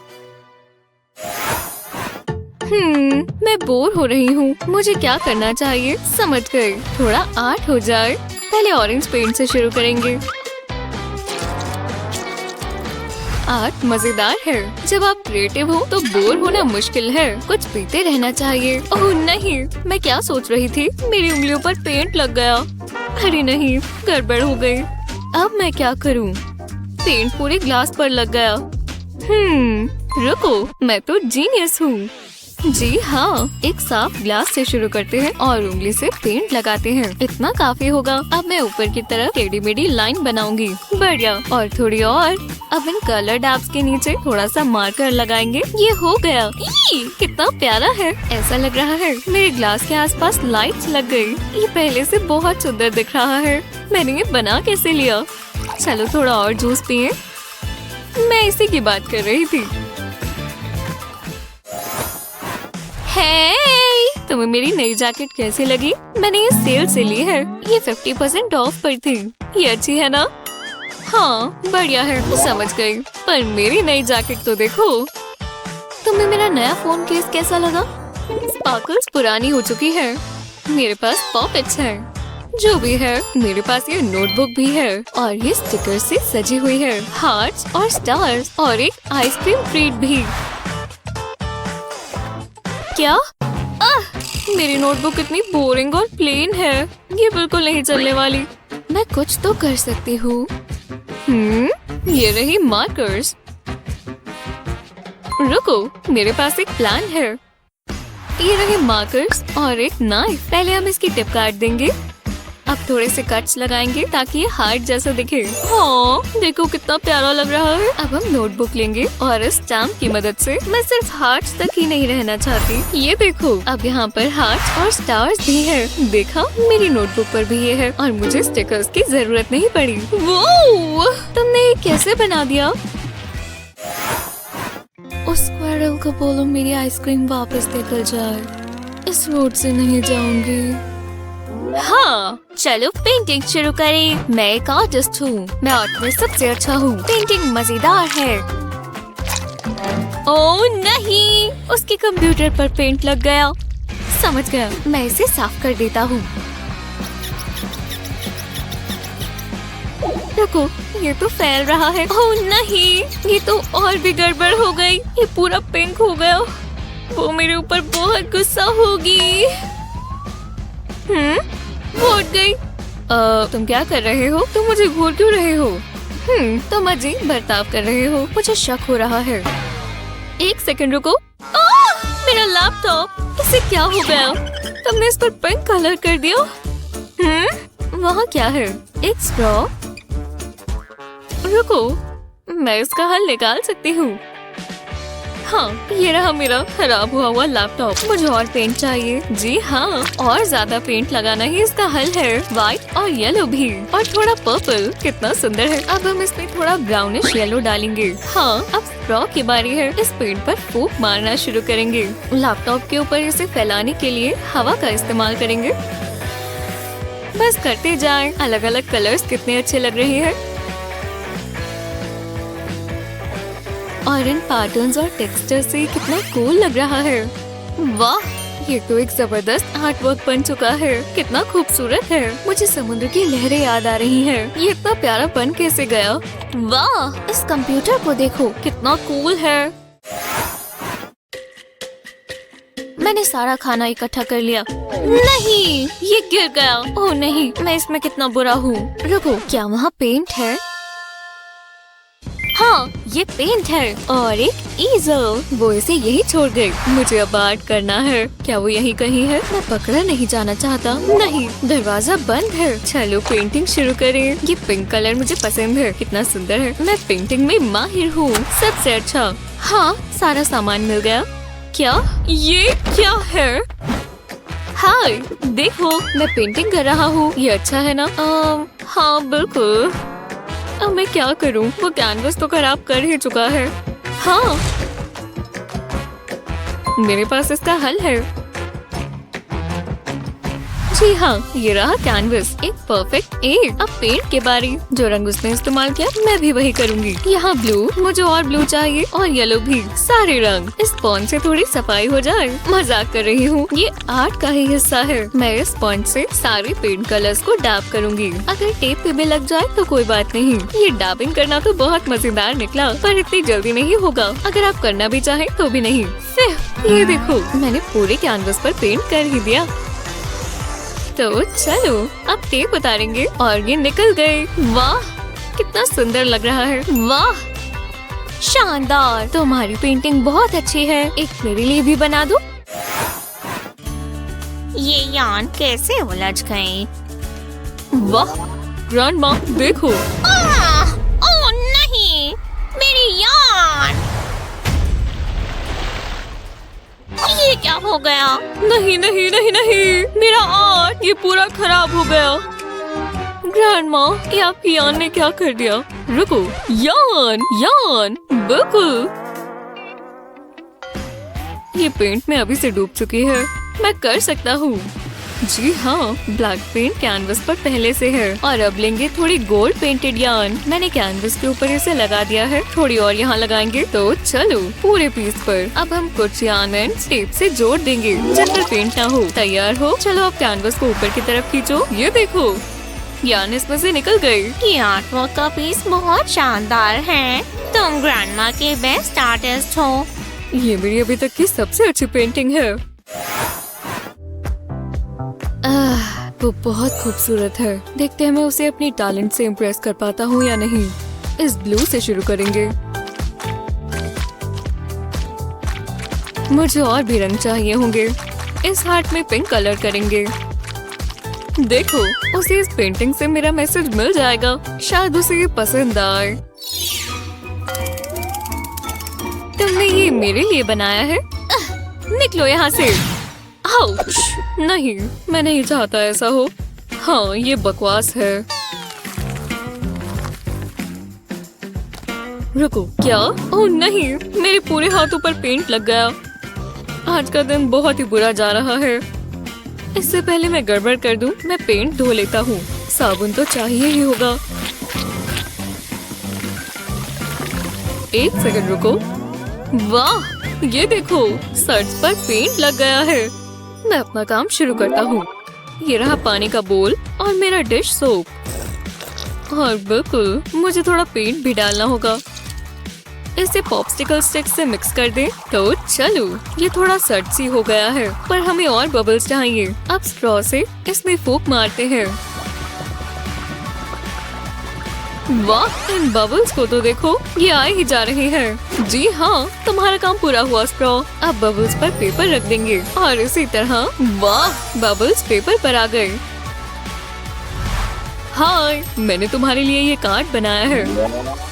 मैं बोर हो रही हूँ। मुझे क्या करना चाहिए? समझ गई, थोड़ा आर्ट हो जाए। पहले ऑरेंज पेंट से शुरू करेंगे। आर्ट मजेदार है। जब आप क्रिएटिव हो तो बोर होना मुश्किल है। कुछ पीते रहना चाहिए। ओह नहीं, मैं क्या सोच रही थी? मेरी उंगलियों पर पेंट लग गया। अरे नहीं, गड़बड़ हो गई। अब मैं क्या करूँ? पेंट पूरे ग्लास पर लग गया। रुको, मैं तो जीनियस हूँ। जी हाँ, एक साफ ग्लास से शुरू करते हैं और उंगली से पेंट लगाते हैं। इतना काफी होगा। अब मैं ऊपर की तरफ टेढ़ी मेढ़ी लाइन बनाऊंगी। बढ़िया, और थोड़ी और। अब इन कलर डैब्स के नीचे थोड़ा सा मार्कर लगाएंगे। ये हो गया। कितना प्यारा है। ऐसा लग रहा है मेरे ग्लास के आसपास लाइट्स लग गई। ये पहले से बहुत सुंदर दिख रहा है। मैंने ये बना कैसे लिया? चलो थोड़ा और जूस पिए। मैं इसी की बात कर रही थी। हे, तुम्हें मेरी नई जैकेट कैसी लगी? मैंने ये सेल से ली है। ये 50% ऑफ पर थी। ये अच्छी है ना? हाँ, बढ़िया है। समझ गई। पर मेरी नई जैकेट तो देखो। तुम्हें मेरा नया फोन केस कैसा लगा? स्पार्कल्स पुरानी हो चुकी है। मेरे पास पॉकेट्स है। जो भी है, मेरे पास ये नोटबुक भी है और ये स्टिकर से सजी हुई है। हार्ट्स और स्टार्स और एक आइसक्रीम ट्रीट भी। क्या? मेरी नोटबुक इतनी बोरिंग और प्लेन है। ये बिल्कुल नहीं चलने वाली। मैं कुछ तो कर सकती हूँ। ये रही मार्कर्स। रुको, मेरे पास एक प्लान है। ये रहे मार्कर्स और एक नाइफ। पहले हम इसकी टिप काट देंगे। अब थोड़े से कट्स लगाएंगे ताकि ये हार्ट जैसा दिखे। हाँ, देखो कितना प्यारा लग रहा है। अब हम नोटबुक लेंगे और इस स्टैम्प की मदद से मैं सिर्फ हार्ट्स तक ही नहीं रहना चाहती। ये देखो, अब यहाँ पर हार्ट्स और स्टार्स भी है। देखा, मेरी नोटबुक पर भी ये है और मुझे स्टिकर्स की जरूरत नहीं पड़ी। वो तुमने ये कैसे बना दिया? उस स्क्वायरल को बोलो मेरी आइसक्रीम वापस लेकर जाए। इस रोड से नहीं जाऊंगी। हाँ, चलो पेंटिंग शुरू करें। मैं एक आर्टिस्ट हूँ। मैं आर्ट में सबसे अच्छा हूँ। पेंटिंग मजेदार है। ओह नहीं, उसके कंप्यूटर पर पेंट लग गया। समझ गया, मैं इसे साफ कर देता हूँ। रुको, ये तो फैल रहा है। ओह नहीं, ये तो और भी गड़बड़ हो गई। ये पूरा पिंक हो गया। वो मेरे ऊपर बहुत गुस्सा होगी। वो उठ गई। तुम क्या कर रहे हो? तुम मुझे घूर क्यों रहे हो? तुम अजीब बर्ताव कर रहे हो। मुझे शक हो रहा है। एक सेकंड रुको। मेरा लैपटॉप, इसे क्या हो गया? तुमने इस पर पिंक कलर कर दिया। वहाँ क्या है? एक स्ट्रॉ। रुको, मैं इसका हल निकाल सकती हूँ। हाँ, ये रहा मेरा खराब हुआ लैपटॉप। मुझे और पेंट चाहिए। जी हाँ, और ज्यादा पेंट लगाना ही इसका हल है। व्हाइट और येलो भी, और थोड़ा पर्पल। कितना सुंदर है। अब हम इसमें थोड़ा ब्राउनिश येलो डालेंगे। हाँ, अब स्ट्रॉ की बारी है। इस पेंट पर फूंक मारना शुरू करेंगे। लैपटॉप के ऊपर इसे फैलाने के लिए हवा का इस्तेमाल करेंगे। बस करते जाएं। अलग अलग कलर्स कितने अच्छे लग रहे हैं। और इन पैटर्न्स और टेक्सचर से कितना कूल लग रहा है। वाह, ये तो एक जबरदस्त आर्ट वर्क बन चुका है। कितना खूबसूरत है। मुझे समुद्र की लहरें याद आ रही हैं। ये इतना प्यारा बन कैसे गया? वाह, इस कंप्यूटर को देखो, कितना कूल है। मैंने सारा खाना इकट्ठा कर लिया। नहीं, ये गिर गया। ओह नहीं, मैं इसमें कितना बुरा हूँ। रुको, क्या वहाँ पेंट है? हाँ, ये पेंट है। और एक ईजल, वो इसे यही छोड़ गई। मुझे अब आर्ट करना है। क्या वो यहीं कहीं है? मैं पकड़ा नहीं जाना चाहता। नहीं, दरवाजा बंद है। चलो पेंटिंग शुरू करें। ये पिंक कलर मुझे पसंद है। कितना सुंदर है। मैं पेंटिंग में माहिर हूँ, सबसे अच्छा। हाँ, सारा सामान मिल गया। क्या ये क्या है? हाय, देखो, मैं पेंटिंग कर रहा हूँ। ये अच्छा है ना? हाँ बिल्कुल। अब मैं क्या करूं? वो कैनवस तो खराब कर ही चुका है। हाँ, मेरे पास इसका हल है। जी हाँ, ये रहा कैनवस, एक परफेक्ट एक। अब पेंट के बारी। जो रंग उसने इस्तेमाल किया मैं भी वही करूंगी। यहाँ ब्लू, मुझे और ब्लू चाहिए, और येलो भी। सारे रंग। इस स्पॉन्ज से थोड़ी सफाई हो जाए। मजाक कर रही हूँ, ये आर्ट का ही हिस्सा है। मैं इस स्पॉन्ज से सारे पेंट कलर्स को डैब करूंगी। अगर टेप पे भी लग जाए तो कोई बात नहीं। ये डैबिंग करना तो बहुत मजेदार निकला, पर इतनी जल्दी नहीं होगा। अगर आप करना भी चाहें तो भी नहीं। ये देखो, मैंने पूरे कैनवस पर पेंट कर ही दिया। तो चलो अब टेप उतारेंगे, और ये निकल गए। वाह, कितना सुंदर लग रहा है। वाह, शानदार। तुम्हारी पेंटिंग बहुत अच्छी है। एक मेरे लिए भी बना दो। ये यान कैसे उलझ गए? वाह, ग्रैंडमा देखो। ओह नहीं, मेरी यान। ये क्या हो गया? नहीं नहीं नहीं नहीं, मेरा आर्ट ये पूरा खराब हो गया। ग्रैंडमा, ये आपकी यान ने क्या कर दिया? रुको, यान यान, बिल्कुल। ये पेंट में अभी से डूब चुकी है। मैं कर सकता हूँ। जी हाँ, ब्लैक पेंट कैनवस पर पहले से है। और अब लेंगे थोड़ी गोल्ड पेंटेड यार्न। मैंने कैनवस के ऊपर इसे लगा दिया है। थोड़ी और यहाँ लगाएंगे। तो चलो पूरे पीस पर अब हम कुछ यार्न एंड टेप से जोड़ देंगे, जब तक पेंट ना हो। तैयार हो? चलो अब कैनवस को ऊपर की तरफ खींचो। ये देखो, यार्न इसमें से निकल गई। ये आर्टवर्क का पीस बहुत शानदार है। तुम ग्रैंडमा के बेस्ट आर्टिस्ट हो। ये मेरी अभी तक की सबसे अच्छी पेंटिंग है। वो बहुत खूबसूरत है। देखते हैं मैं उसे अपनी टैलेंट से इम्प्रेस कर पाता हूँ या नहीं। इस ब्लू से शुरू करेंगे। मुझे और भी रंग चाहिए होंगे। इस हार्ट में पिंक कलर करेंगे। देखो, उसे इस पेंटिंग से मेरा मैसेज मिल जाएगा। शायद उसे ये पसंद आए। तुमने ये मेरे लिए बनाया है? निकलो यहाँ से। आउच! नहीं, मैं नहीं चाहता ऐसा हो। हाँ, ये बकवास है। रुको, क्या? ओह नहीं, मेरे पूरे हाथों पर पेंट लग गया। आज का दिन बहुत ही बुरा जा रहा है। इससे पहले मैं गड़बड़ कर दूं, मैं पेंट धो लेता हूँ। साबुन तो चाहिए ही होगा। एक सेकंड रुको। वाह, ये देखो, शर्ट्स पर पेंट लग गया है। मैं अपना काम शुरू करता हूँ। ये रहा पानी का बोल और मेरा डिश सोप। और बिल्कुल मुझे थोड़ा पेंट भी डालना होगा। इसे पॉप्सिकल स्टिक से मिक्स कर दें। तो चलो, ये थोड़ा सट सी हो गया है, पर हमें और बबल्स चाहिए। अब स्ट्रॉ से इसमें फूंक मारते हैं। वाह, इन बबल्स को तो देखो, ये आए ही जा रहे हैं। जी हाँ, तुम्हारा काम पूरा हुआ स्ट्रॉ। अब बबल्स पर पेपर रख देंगे और इसी तरह, वाह, बबल्स पेपर पर आ गए। हाय, मैंने तुम्हारे लिए ये कार्ड बनाया है।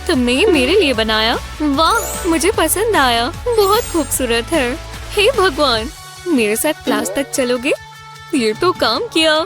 तुमने ये मेरे लिए बनाया? वाह, मुझे पसंद आया, बहुत खूबसूरत है। हे भगवान, मेरे साथ क्लास तक चलोगे? ये तो काम किया।